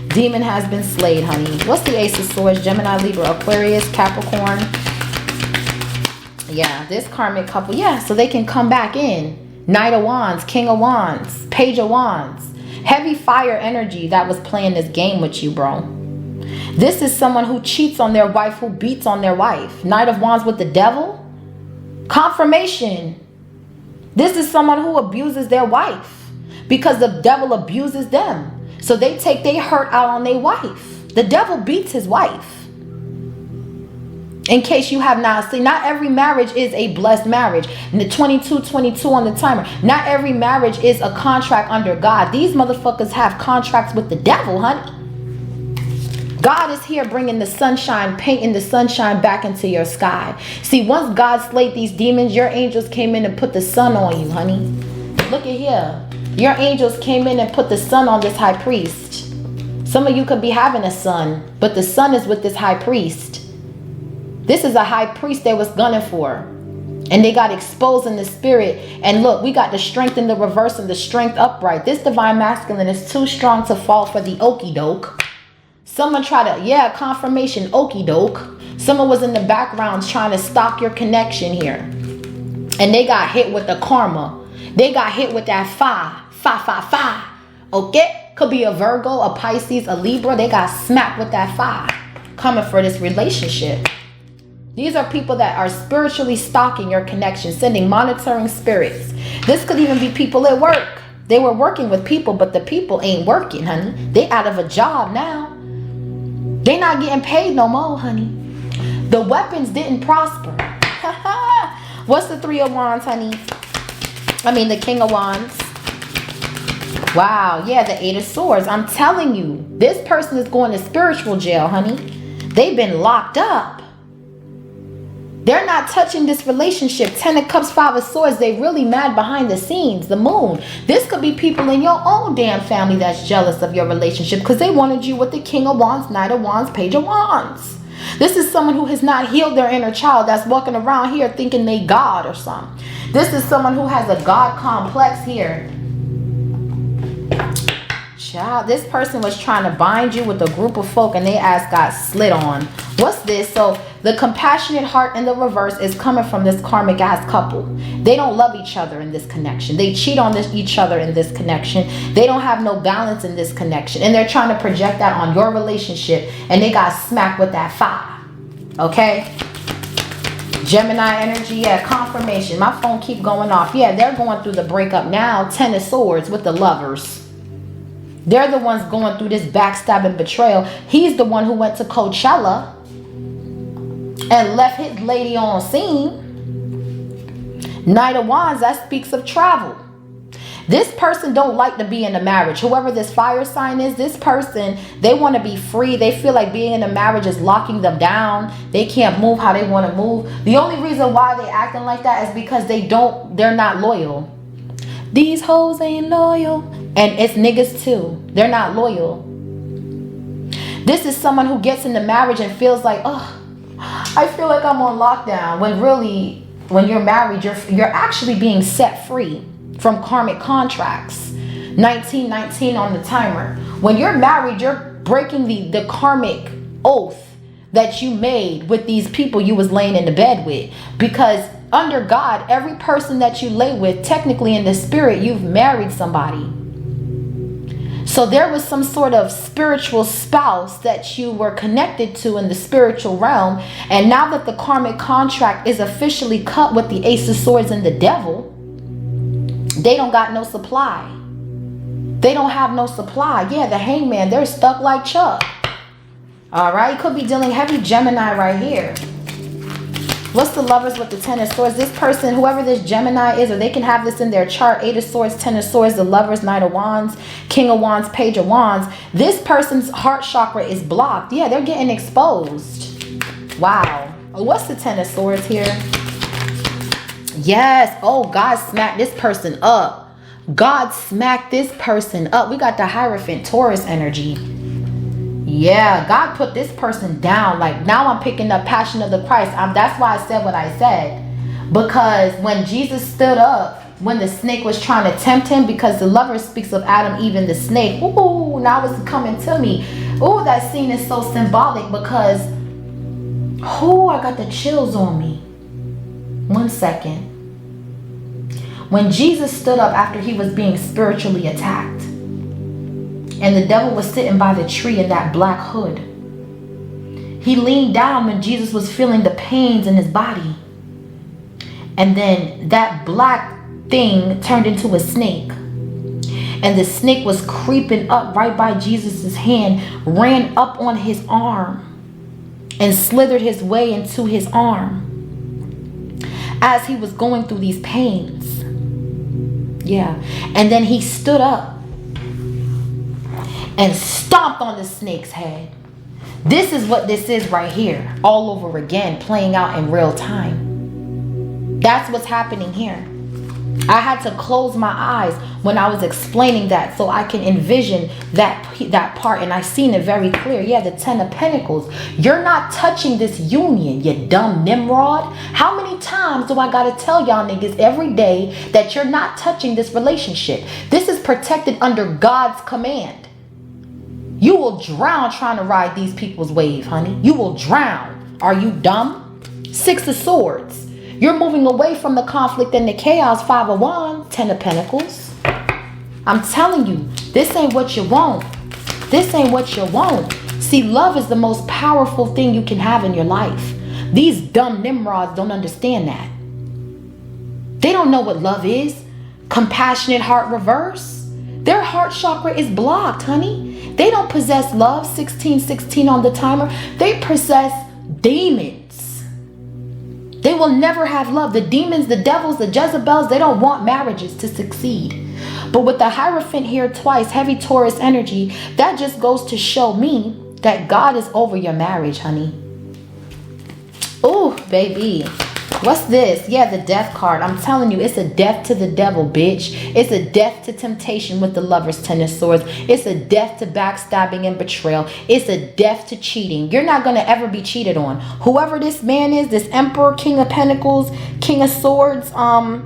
Demon has been slayed, honey. What's the Ace of Swords? Gemini, Libra, Aquarius, Capricorn. Yeah, this karmic couple. Yeah, so they can come back in. Knight of Wands, King of Wands, Page of Wands. Heavy fire energy that was playing this game with you, bro. This is someone who cheats on their wife, who beats on their wife. Knight of Wands with the devil. Confirmation. This is someone who abuses their wife because the devil abuses them. So they take their hurt out on their wife. The devil beats his wife. In case you have not seen, not every marriage is a blessed marriage. And the 22 on the timer. Not every marriage is a contract under God. These motherfuckers have contracts with the devil, honey. God is here bringing the sunshine, painting the sunshine back into your sky. See, once God slayed these demons, your angels came in and put the sun on you, honey. Look at here. Your angels came in and put the sun on this high priest. Some of you could be having a son, but the sun is with this high priest. This is a high priest they was gunning for. And they got exposed in the spirit. And look, we got the strength in the reverse and the strength upright. This divine masculine is too strong to fall for the okie doke. Someone tried to, yeah, confirmation, okie doke. Someone was in the background trying to stop your connection here. And they got hit with the karma. They got hit with that fire. Okay? Could be a Virgo, a Pisces, a Libra. They got smacked with that fire. Coming for this relationship. These are people that are spiritually stalking your connection, sending monitoring spirits. This could even be people at work. They were working with people, but the people ain't working, honey. They out of a job now. They not getting paid no more, honey. The weapons didn't prosper. What's the 3 of Wands, honey? I mean, the King of Wands. Wow, yeah, the 8 of Swords. I'm telling you, this person is going to spiritual jail, honey. They've been locked up. They're not touching this relationship. 10 of Cups, 5 of Swords. They really mad behind the scenes. The moon. This could be people in your own damn family that's jealous of your relationship because they wanted you with the King of Wands, Knight of Wands, Page of Wands. This is someone who has not healed their inner child that's walking around here thinking they God or something. This is someone who has a God complex here. Child, this person was trying to bind you with a group of folk and they ass got slit on. What's this? So the compassionate heart in the reverse is coming from this karmic ass couple. They don't love each other in this connection. They cheat on each other in this connection. They don't have no balance in this connection. And they're trying to project that on your relationship. And they got smacked with that fire. Okay? Gemini energy. Yeah, confirmation. My phone keep going off. Yeah, they're going through the breakup now. 10 of Swords with the lovers. They're the ones going through this backstabbing betrayal. He's the one who went to Coachella and left his lady on scene. Knight of Wands, that speaks of travel. This person don't like to be in a marriage. Whoever this fire sign is, this person, they want to be free. They feel like being in a marriage is locking them down. They can't move how they want to move. The only reason why they acting like that is because they're not loyal. These hoes ain't loyal. And it's niggas too. They're not loyal. This is someone who gets into marriage and feels like, oh, I feel like I'm on lockdown. When really, when you're married, you're actually being set free from karmic contracts. 1919 on the timer. When you're married, you're breaking the karmic oath that you made with these people you was laying in the bed with. Because under God, every person that you lay with, technically in the spirit, you've married somebody. So there was some sort of spiritual spouse that you were connected to in the spiritual realm. And now that the karmic contract is officially cut with the Ace of Swords and the Devil, they don't got no supply. They don't have no supply. Yeah, the Hangman, they're stuck like Chuck. All right, could be dealing heavy Gemini right here. What's the Lovers with the Ten of Swords? This person, whoever this Gemini is, or they can have this in their chart. 8 of Swords, 10 of Swords, the Lovers, Knight of Wands, King of Wands, Page of Wands. This person's heart chakra is blocked. Yeah, they're getting exposed. Wow. What's the 10 of Swords here? Yes. Oh, God smacked this person up. God smacked this person up. We got the Hierophant Taurus energy. Yeah, God put this person down. Like, now I'm picking up Passion of the Christ. That's why I said what I said. Because when Jesus stood up, when the snake was trying to tempt him, because the Lover speaks of Adam, Eve, and the snake. Ooh, now it's coming to me. Ooh, that scene is so symbolic because, ooh, I got the chills on me. 1 second. When Jesus stood up after he was being spiritually attacked, and the devil was sitting by the tree in that black hood, he leaned down when Jesus was feeling the pains in his body. And then that black thing turned into a snake. And the snake was creeping up right by Jesus's hand, ran up on his arm, and slithered his way into his arm as he was going through these pains. Yeah. And then he stood up and stomped on the snake's head. This is what this is right here, all over again, playing out in real time. That's what's happening here. I had to close my eyes when I was explaining that so I can envision that part, and I seen it very clear. Yeah, the 10 of Pentacles. You're not touching this union, you dumb Nimrod. How many times do I gotta tell y'all niggas every day that you're not touching this relationship? This is protected under God's command. You will drown trying to ride these people's wave, honey. You will drown. Are you dumb? 6 of Swords. You're moving away from the conflict and the chaos. 5 of Wands, 10 of Pentacles. I'm telling you, this ain't what you want. This ain't what you want. See, love is the most powerful thing you can have in your life. These dumb Nimrods don't understand that. They don't know what love is. Compassionate heart reverse. Their heart chakra is blocked, honey. They don't possess love. 1616 on the timer. They possess demons. They will never have love. The demons, the devils, the Jezebels, they don't want marriages to succeed. But with the Hierophant here twice, heavy Taurus energy, that just goes to show me that God is over your marriage, honey. Ooh, baby. What's this? Yeah, the Death card. I'm telling you, it's a death to the devil, bitch. It's a death to temptation with the Lover's 10 of Swords. It's a death to backstabbing and betrayal. It's a death to cheating. You're not going to ever be cheated on. Whoever this man is, this Emperor, King of Pentacles, King of Swords,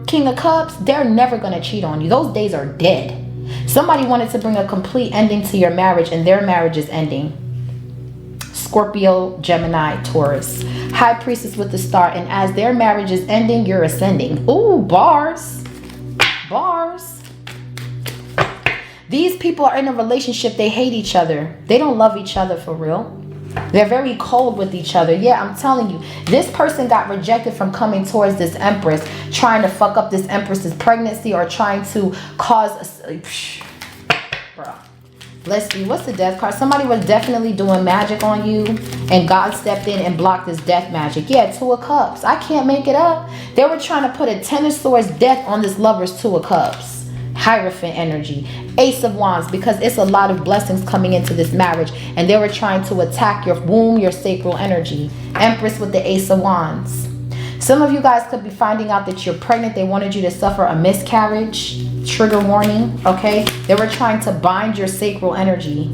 King of Cups, they're never going to cheat on you. Those days are dead. Somebody wanted to bring a complete ending to your marriage, and their marriage is ending. Scorpio, Gemini, Taurus. High Priestess with the Star. And as their marriage is ending, you're ascending. Ooh, bars. Bars. These people are in a relationship. They hate each other. They don't love each other for real. They're very cold with each other. Yeah, I'm telling you. This person got rejected from coming towards this Empress, trying to fuck up this Empress's pregnancy or trying to cause... Bruh. Let's see, what's the death card? Somebody was definitely doing magic on you, and God stepped in and blocked this death magic. Yeah, Two of Cups. I can't make it up. They were trying to put a Ten of Swords death on this lover's Two of Cups. Hierophant energy. Ace of Wands, because it's a lot of blessings coming into this marriage, and they were trying to attack your womb, your sacral energy. Empress with the Ace of Wands. Some of you guys could be finding out that you're pregnant. They wanted you to suffer a miscarriage. Trigger warning, okay? They were trying to bind your sacral energy.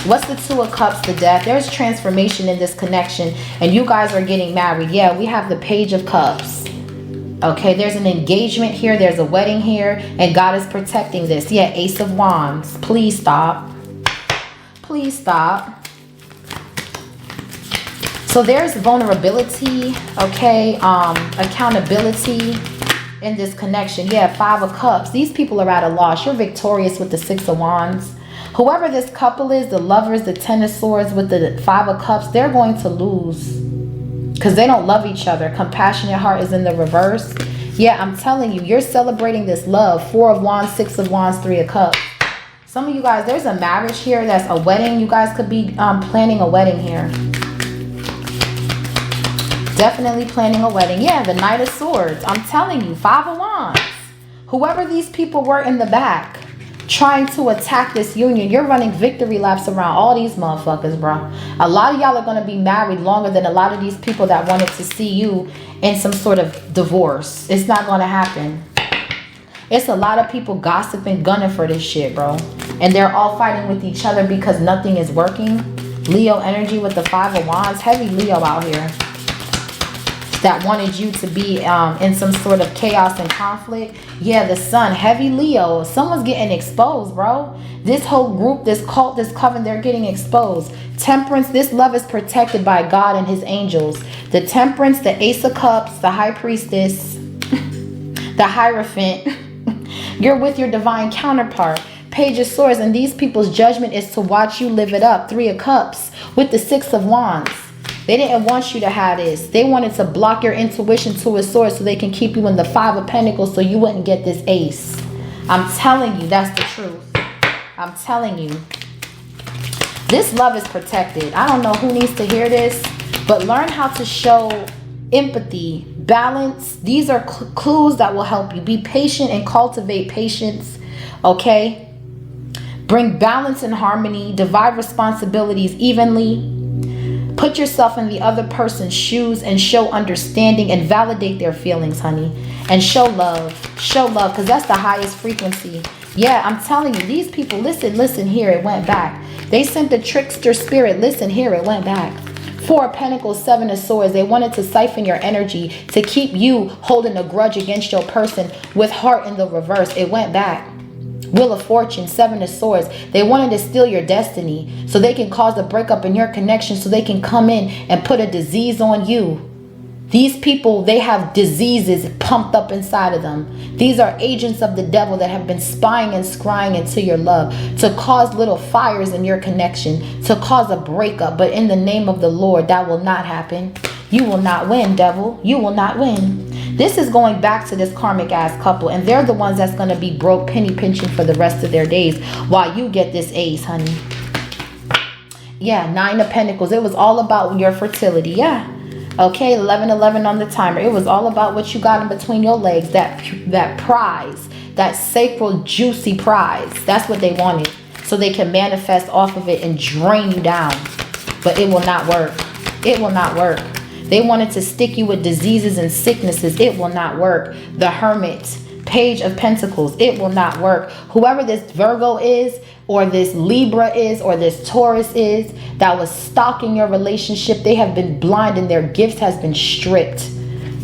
What's the Two of Cups, the death? There's transformation in this connection, and you guys are getting married. Yeah, we have the Page of Cups. Okay, there's an engagement here. There's a wedding here, and God is protecting this. Yeah, Ace of Wands. Please stop. Please stop. So there's vulnerability, okay? Accountability in this connection. Yeah, Five of Cups. These people are at a loss. You're victorious with the Six of Wands. Whoever this couple is, the lovers, the Ten of Swords with the Five of Cups, they're going to lose because they don't love each other. Compassionate heart is in the reverse. Yeah, I'm telling you, you're celebrating this love. Four of Wands, Six of Wands, Three of Cups. Some of you guys, there's a marriage here. That's a wedding. You guys could be planning a wedding here. Definitely planning a wedding. Yeah, the Knight of Swords. I'm telling you, Five of Wands. Whoever these people were in the back trying to attack this union, you're running victory laps around all these motherfuckers, bro. A lot of y'all are going to be married longer than a lot of these people that wanted to see you in some sort of divorce. It's not going to happen. It's a lot of people gossiping, gunning for this shit, bro. And they're all fighting with each other because nothing is working. Leo energy with the Five of Wands. Heavy Leo out here that wanted you to be in some sort of chaos and conflict. Yeah, the Sun, heavy Leo. Someone's getting exposed, bro. This whole group, this cult, this coven, they're getting exposed. Temperance, this love is protected by God and his angels. The Temperance, the Ace of Cups, the High Priestess, the Hierophant. You're with your divine counterpart. Page of Swords, and these people's judgment is to watch you live it up. Three of Cups with the Six of Wands. They didn't want you to have this. They wanted to block your intuition to a source so they can keep you in the Five of Pentacles so you wouldn't get this ace. I'm telling you, that's the truth. I'm telling you. This love is protected. I don't know who needs to hear this, but learn how to show empathy, balance. These are clues that will help you. Be patient and cultivate patience, okay? Bring balance and harmony. Divide responsibilities evenly. Put yourself in the other person's shoes and show understanding and validate their feelings, honey. And show love. Show love, because that's the highest frequency. Yeah, I'm telling you, these people, listen here, it went back. They sent the trickster spirit. Listen here, it went back. Four of Pentacles, Seven of Swords. They wanted to siphon your energy to keep you holding a grudge against your person with heart in the reverse. It went back. Wheel of Fortune, Seven of Swords. They wanted to steal your destiny so they can cause a breakup in your connection so they can come in and put a disease on you. These people, they have diseases pumped up inside of them. These are agents of the devil that have been spying and scrying into your love to cause little fires in your connection, to cause a breakup. But in the name of the Lord, that will not happen. You will not win, devil. You will not win. This is going back to this karmic ass couple, and they're the ones that's going to be broke, penny pinching for the rest of their days while you get this ace, honey. Yeah, Nine of Pentacles. It was all about your fertility. Yeah. Okay, 11-11 on the timer. It was all about what you got in between your legs, that prize, that sacral juicy prize. That's what they wanted, so they can manifest off of it and drain you down. But it will not work. It will not work. They wanted to stick you with diseases and sicknesses. It will not work. The Hermit, Page of Pentacles. It will not work. Whoever this Virgo is, or this Libra is, or this Taurus is, that was stalking your relationship, they have been blind and their gift has been stripped.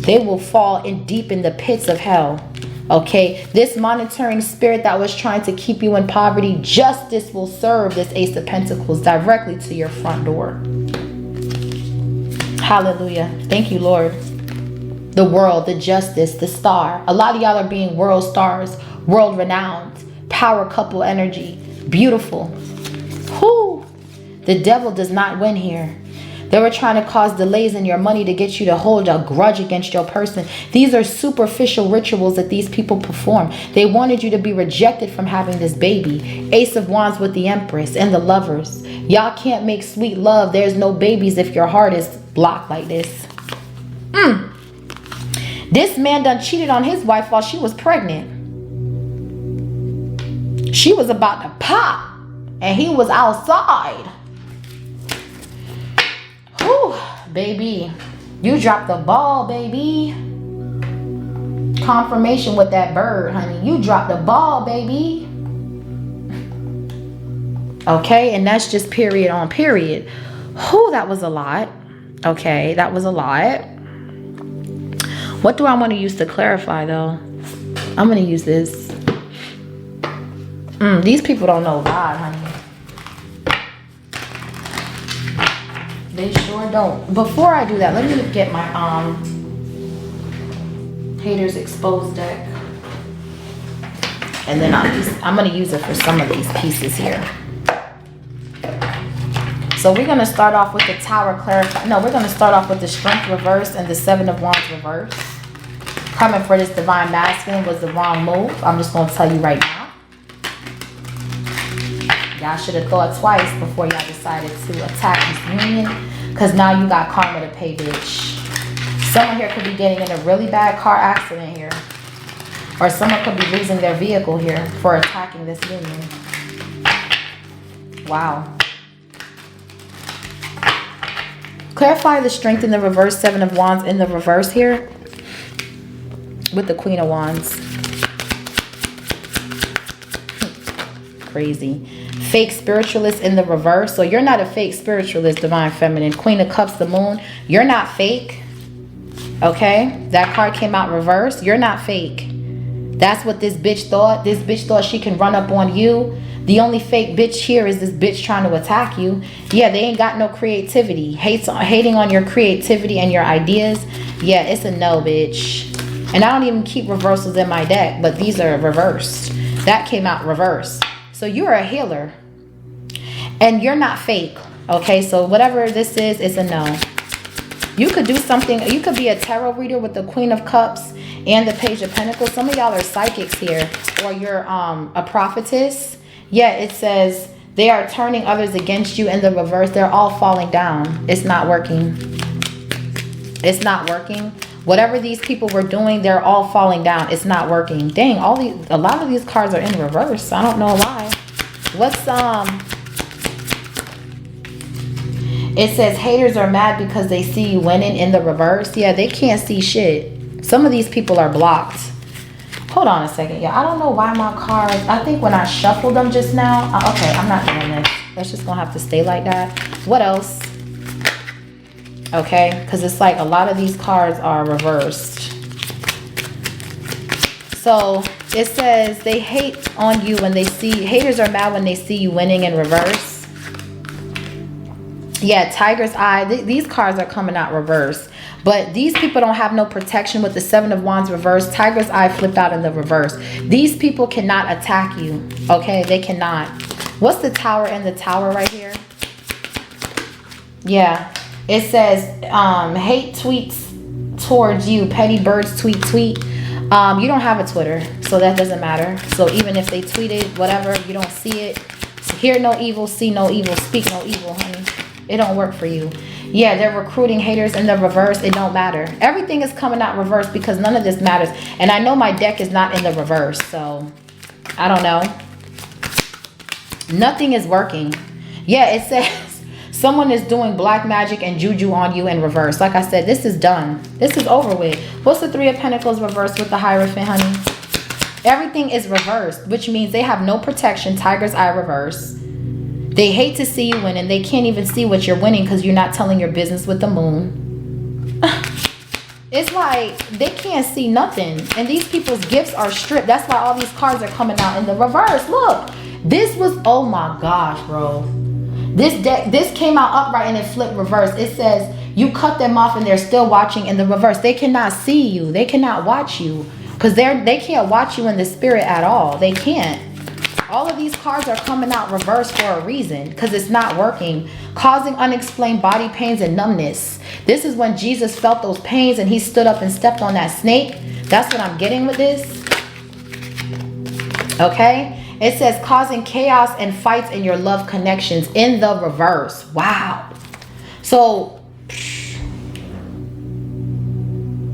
They will fall in deep in the pits of hell. Okay, this monitoring spirit that was trying to keep you in poverty, justice will serve this Ace of Pentacles directly to your front door. Hallelujah. Thank you, Lord. The world, the justice, the star. A lot of y'all are being world stars, world renowned, power couple energy. Beautiful. Whoo. The devil does not win here. They were trying to cause delays in your money to get you to hold a grudge against your person. These are superficial rituals that these people perform. They wanted you to be rejected from having this baby. Ace of Wands with the Empress and the Lovers. Y'all can't make sweet love. There's no babies if your heart is blocked like this. This man done cheated on his wife while she was pregnant. She was about to pop and he was outside. Whew, baby. You dropped the ball, baby. Confirmation with that bird, honey. You dropped the ball, baby. Okay, and that's just period on period. Whew, that was a lot. Okay, that was a lot. What do I want to use to clarify, though? I'm going to use this. These people don't know God, honey. They sure don't. Before I do that, let me get my Haters Exposed deck. And then I'm going to use it for some of these pieces here. So we're going to start off with the Tower clarify. No, we're going to start off with the Strength reverse and the Seven of Wands reverse. Coming for this Divine Masculine was the wrong move. I'm just going to tell you right now. Y'all should have thought twice before y'all decided to attack this union. Because now you got karma to pay, bitch. Someone here could be getting in a really bad car accident here. Or someone could be losing their vehicle here for attacking this union. Wow. Clarify the Strength in the reverse, Seven of Wands in the reverse here. With the Queen of Wands. Crazy. Fake spiritualist in the reverse. So you're not a fake spiritualist, Divine Feminine. Queen of Cups, the Moon. You're not fake. Okay? That card came out reverse. You're not fake. That's what this bitch thought. This bitch thought she can run up on you. The only fake bitch here is this bitch trying to attack you. Yeah, they ain't got no creativity. Hating on your creativity and your ideas. Yeah, it's a no, bitch. And I don't even keep reversals in my deck, but these are reversed. That came out reversed. So you're a healer. And you're not fake. Okay, so whatever this is, it's a no. You could do something. You could be a tarot reader with the Queen of Cups and the Page of Pentacles. Some of y'all are psychics here. Or you're a prophetess. Yeah, it says they are turning others against you in the reverse. They're all falling down. It's not working. It's not working. Whatever these people were doing, they're all falling down. It's not working. Dang, a lot of these cards are in reverse. I don't know why. What's it says haters are mad because they see you winning in the reverse. Yeah, they can't see shit. Some of these people are blocked. Hold on a second. Yeah, I don't know why my cards, I think when I shuffled them just now. Okay, I'm not doing this. That's just gonna have to stay like that. What else? Okay, because it's like a lot of these cards are reversed. So it says they hate on you when they see, haters are mad when they see you winning in reverse. Yeah, Tiger's Eye. These cards are coming out reverse. But these people don't have no protection with the Seven of Wands reverse. Tiger's Eye flipped out in the reverse. These people cannot attack you. Okay, they cannot. What's the Tower in the Tower right here? Yeah. It says, hate tweets towards you. Petty birds tweet. You don't have a Twitter, so that doesn't matter. So even if they tweeted, whatever, you don't see it. So hear no evil, see no evil, speak no evil, honey. It don't work for you. Yeah, they're recruiting haters in the reverse. It don't matter. Everything is coming out reverse because none of this matters. And I know my deck is not in the reverse, so I don't know. Nothing is working. Yeah, it says someone is doing black magic and juju on you in reverse. Like I said, this is done. This is over with. What's the Three of Pentacles reversed with the Hierophant, honey? Everything is reversed, which means they have no protection. Tiger's Eye reverse. They hate to see you win, and they can't even see what you're winning because you're not telling your business with the moon. It's like they can't see nothing. And these people's gifts are stripped. That's why all these cards are coming out in the reverse. Look, this was, oh my gosh, bro. This deck, this came out upright and it flipped reverse. It says you cut them off and they're still watching in the reverse. They cannot see you. They cannot watch you because they can't watch you in the spirit at all. They can't. all of these cards are coming out reversed for a reason, because it's not working. Causing unexplained body pains and numbness. This is when Jesus felt those pains and he stood up and stepped on that snake. That's what I'm getting with this. Okay. It says causing chaos and fights in your love connections in the reverse. Wow. So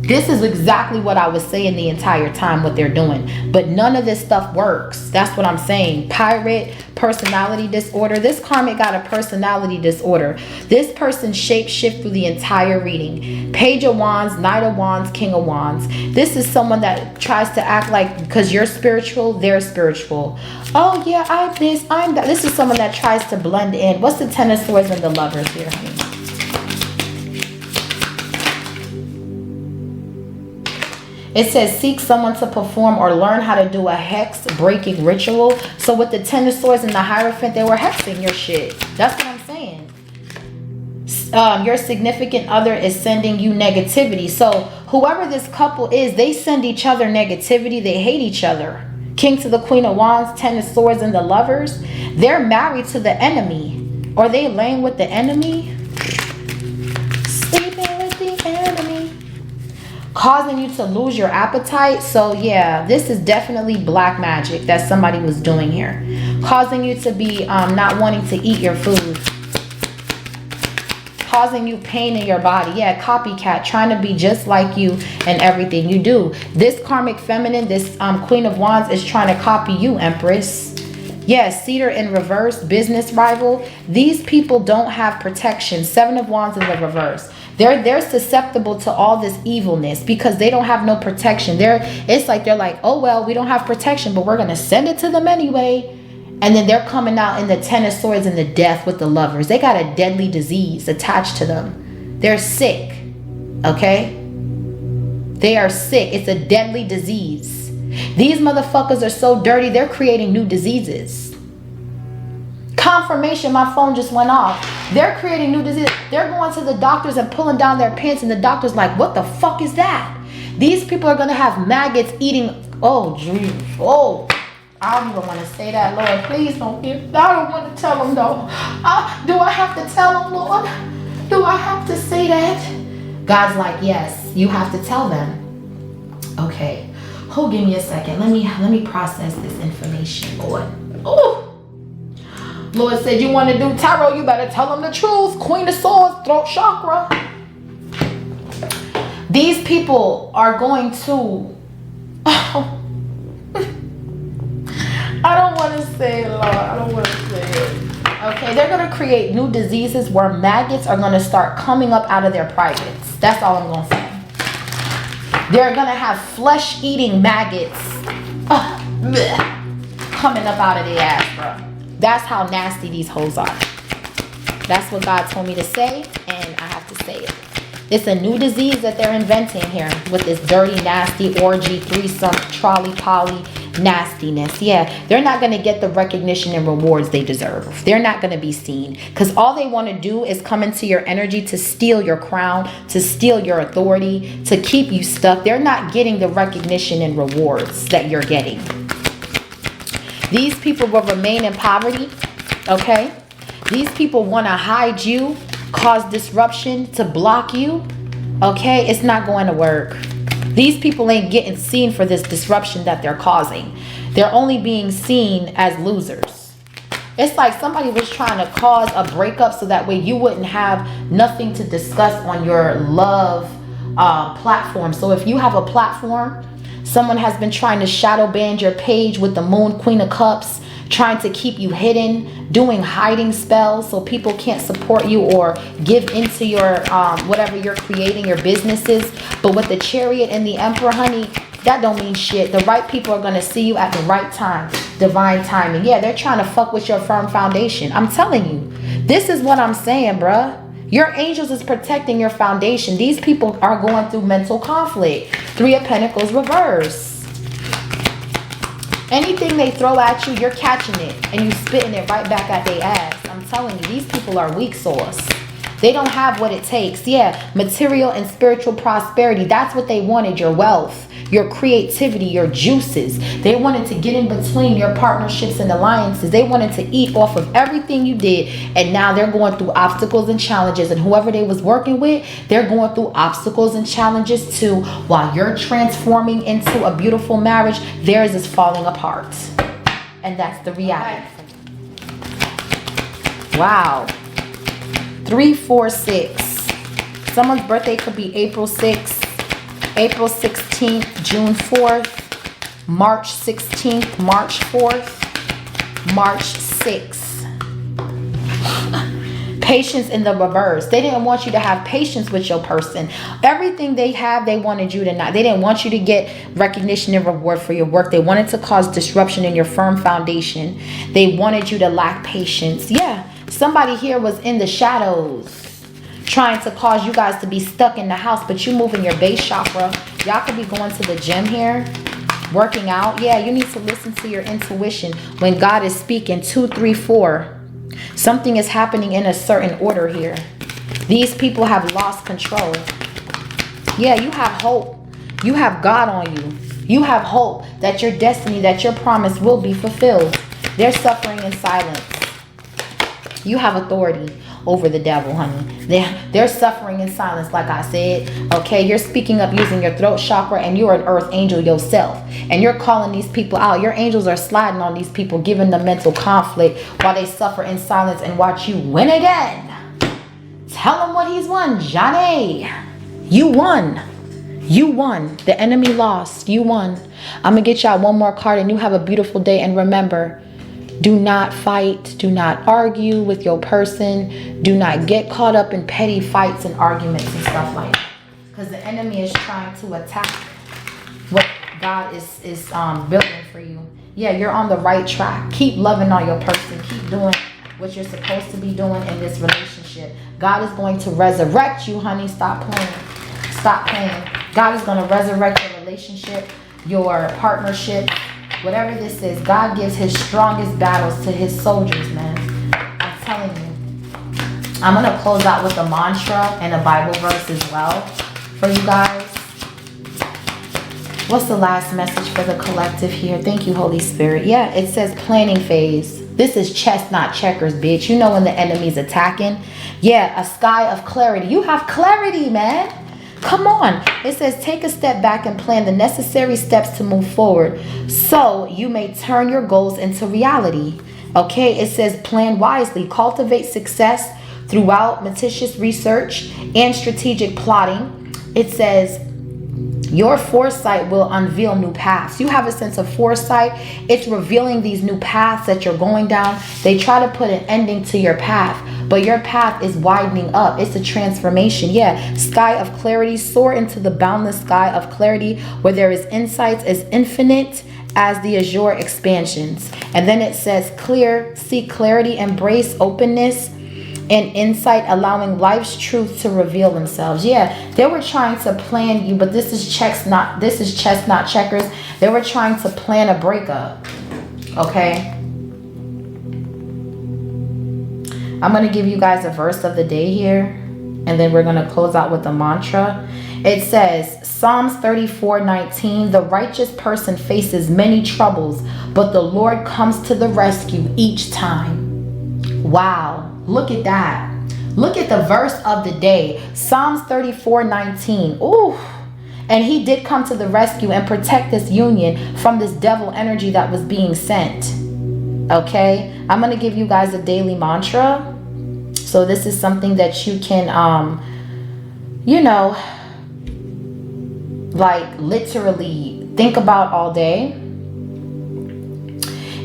this is exactly what I was saying the entire time, what they're doing. But none of this stuff works. That's what I'm saying. Pirate, personality disorder. This karmic got a personality disorder. This person shape shift through the entire reading. Page of Wands, Knight of Wands, King of Wands. This is someone that tries to act like because you're spiritual, they're spiritual. Oh yeah, I'm this, I'm that. This is someone that tries to blend in. What's the Ten of Swords and the Lovers here, honey? It says seek someone to perform or learn how to do a hex breaking ritual. So with the Ten of Swords and the Hierophant, they were hexing your shit. That's what I'm saying. Your significant other is sending you negativity. So whoever this couple is, they send each other negativity. They hate each other. King to the Queen of Wands, Ten of Swords and the Lovers. They're married to the enemy. Or they laying with the enemy. Sleeping with the enemy. Causing you to lose your appetite. So yeah, this is definitely black magic that somebody was doing here. Causing you to be not wanting to eat your food. Causing you pain in your body. Yeah, copycat, trying to be just like you and everything you do. This karmic feminine, this Queen of Wands is trying to copy you, Empress. Yes, Cedar in reverse, business rival. These people don't have protection. Seven of Wands in the reverse. They're susceptible to all this evilness because they don't have no protection. It's like they're like, oh well, we don't have protection, but we're gonna send it to them anyway. And then they're coming out in the Ten of Swords and the Death with the Lovers. They got a deadly disease attached to them. They're sick. Okay? They are sick. It's a deadly disease. These motherfuckers are so dirty, they're creating new diseases. Confirmation, my phone just went off. They're creating new diseases. They're going to the doctors and pulling down their pants, and the doctor's like, what the fuck is that? These people are going to have maggots eating. Oh, geez. Oh, I don't even want to say that, Lord. Please don't give. I don't want to tell them, though. Do I have to tell them, Lord? Do I have to say that? God's like, yes, you have to tell them. Okay. Oh, give me a second. Let me process this information, Lord. Oh. Lord said, you want to do tarot, you better tell them the truth. Queen of Swords, throat chakra. These people are going to... Oh. I don't want to say it, Lord. I don't want to say it. Okay, they're going to create new diseases where maggots are going to start coming up out of their privates. That's all I'm going to say. They're going to have flesh-eating maggots coming up out of their ass, bro. That's how nasty these hoes are. That's what God told me to say, and I have to say it. It's a new disease that they're inventing here with this dirty, nasty orgy, threesome, trolley, poly nastiness. Yeah, they're not going to get the recognition and rewards they deserve. They're not going to be seen because all they want to do is come into your energy to steal your crown, to steal your authority, to keep you stuck. They're not getting the recognition and rewards that you're getting. These people will remain in poverty, okay? These people want to hide you, cause disruption, to block you, okay? It's not going to work. These people ain't getting seen for this disruption that they're causing. They're only being seen as losers. It's like somebody was trying to cause a breakup so that way you wouldn't have nothing to discuss on your love platform. So if you have a platform, someone has been trying to shadow ban your page with the Moon, Queen of Cups, trying to keep you hidden, doing hiding spells so people can't support you or give into your whatever you're creating, your businesses. But with the Chariot and the Emperor, honey, that don't mean shit. The right people are going to see you at the right time. Divine timing. Yeah, they're trying to fuck with your firm foundation. I'm telling you. This is what I'm saying, bruh. Your angels is protecting your foundation. These people are going through mental conflict. Three of Pentacles reverse. Anything they throw at you, you're catching it and you spitting it right back at their ass. I'm telling you, these people are weak sauce. They don't have what it takes. Yeah, material and spiritual prosperity. That's what they wanted, your wealth. your creativity, your juices. They wanted to get in between your partnerships and alliances. They wanted to eat off of everything you did. And now they're going through obstacles and challenges. And whoever they was working with, they're going through obstacles and challenges too. While you're transforming into a beautiful marriage, theirs is falling apart. And that's the reality. Wow. 3, 4, 6. Someone's birthday could be April 6th, April 16th, June 4th, March 16th, March 4th, March 6th. Patience in the reverse. They didn't want you to have patience with your person. Everything they have, they wanted you to not. They didn't want you to get recognition and reward for your work. They wanted to cause disruption in your firm foundation. They wanted you to lack patience. Yeah, somebody here was in the shadows, trying to cause you guys to be stuck in the house, but you moving your base chakra. Y'all could be going to the gym here, working out. Yeah, you need to listen to your intuition when God is speaking. 2, 3, 4. Something is happening in a certain order here. These people have lost control. Yeah, you have hope. You have God on you. You have hope that your destiny, that your promise will be fulfilled. They're suffering in silence. You have authority over the devil, honey. They're suffering in silence, like I said. Okay, you're speaking up using your throat chakra, and you're an earth angel yourself. And you're calling these people out. Your angels are sliding on these people, giving them mental conflict while they suffer in silence, and watch you win again. Tell him what he's won, Johnny. You won. You won. The enemy lost. You won. I'm going to get y'all one more card, and you have a beautiful day. And remember, do not fight. Do not argue with your person. Do not get caught up in petty fights and arguments and stuff like that. Because the enemy is trying to attack what God is building for you. Yeah, you're on the right track. Keep loving on your person. Keep doing what you're supposed to be doing in this relationship. God is going to resurrect you, honey. Stop playing. Stop playing. God is going to resurrect your relationship, your partnership. Whatever this is, God gives his strongest battles to his soldiers, man. I'm telling you. I'm going to close out with a mantra and a Bible verse as well for you guys. What's the last message for the collective here? Thank you, Holy Spirit. Yeah, it says planning phase. This is chess, not checkers, bitch. You know when the enemy's attacking. Yeah, a sky of clarity. You have clarity, man. Come on. It says take a step back and plan the necessary steps to move forward so you may turn your goals into reality. Okay, it says plan wisely. Cultivate success throughout meticulous research and strategic plotting. It says your foresight will unveil new paths. You have a sense of foresight. It's revealing these new paths that you're going down. They try to put an ending to your path, but your path is widening up. It's a transformation. Yeah, sky of clarity. Soar into the boundless sky of clarity where there is insights as infinite as the azure expansions. And then it says clear, seek clarity, embrace openness and insight, allowing life's truth to reveal themselves. Yeah, they were trying to plan you, but this is chess, not checkers. They were trying to plan a breakup. Okay. I'm going to give you guys a verse of the day here, and then we're going to close out with a mantra. It says, Psalms 34:19, the righteous person faces many troubles, but the Lord comes to the rescue each time. Wow. Look at that. Look at the verse of the day. Psalms 34:19. Ooh. And he did come to the rescue and protect this union from this devil energy that was being sent. Okay. I'm going to give you guys a daily mantra. So this is something that you can, like literally think about all day.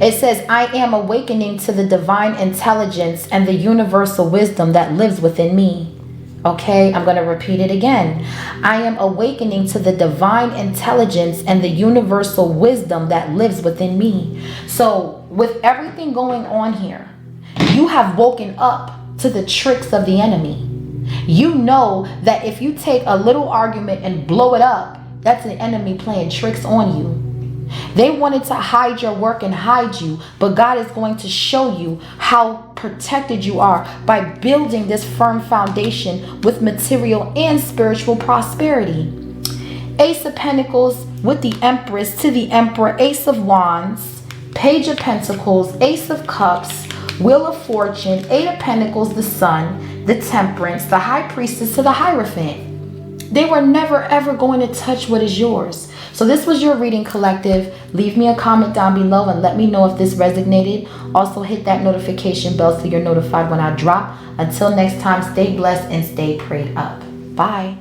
It says, I am awakening to the divine intelligence and the universal wisdom that lives within me. Okay, I'm going to repeat it again. I am awakening to the divine intelligence and the universal wisdom that lives within me. So with everything going on here, you have woken up to the tricks of the enemy. You know that if you take a little argument and blow it up, that's the enemy playing tricks on you. They wanted to hide your work and hide you, but God is going to show you how protected you are by building this firm foundation with material and spiritual prosperity. Ace of Pentacles, with the Empress to the Emperor, Ace of Wands, Page of Pentacles, Ace of Cups, Wheel of Fortune, Eight of Pentacles, the Sun, the Temperance, the High Priestess to the Hierophant. They were never ever going to touch what is yours. So this was your reading, collective. Leave me a comment down below and let me know if this resonated. Also hit that notification bell so you're notified when I drop. Until next time, stay blessed and stay prayed up. Bye.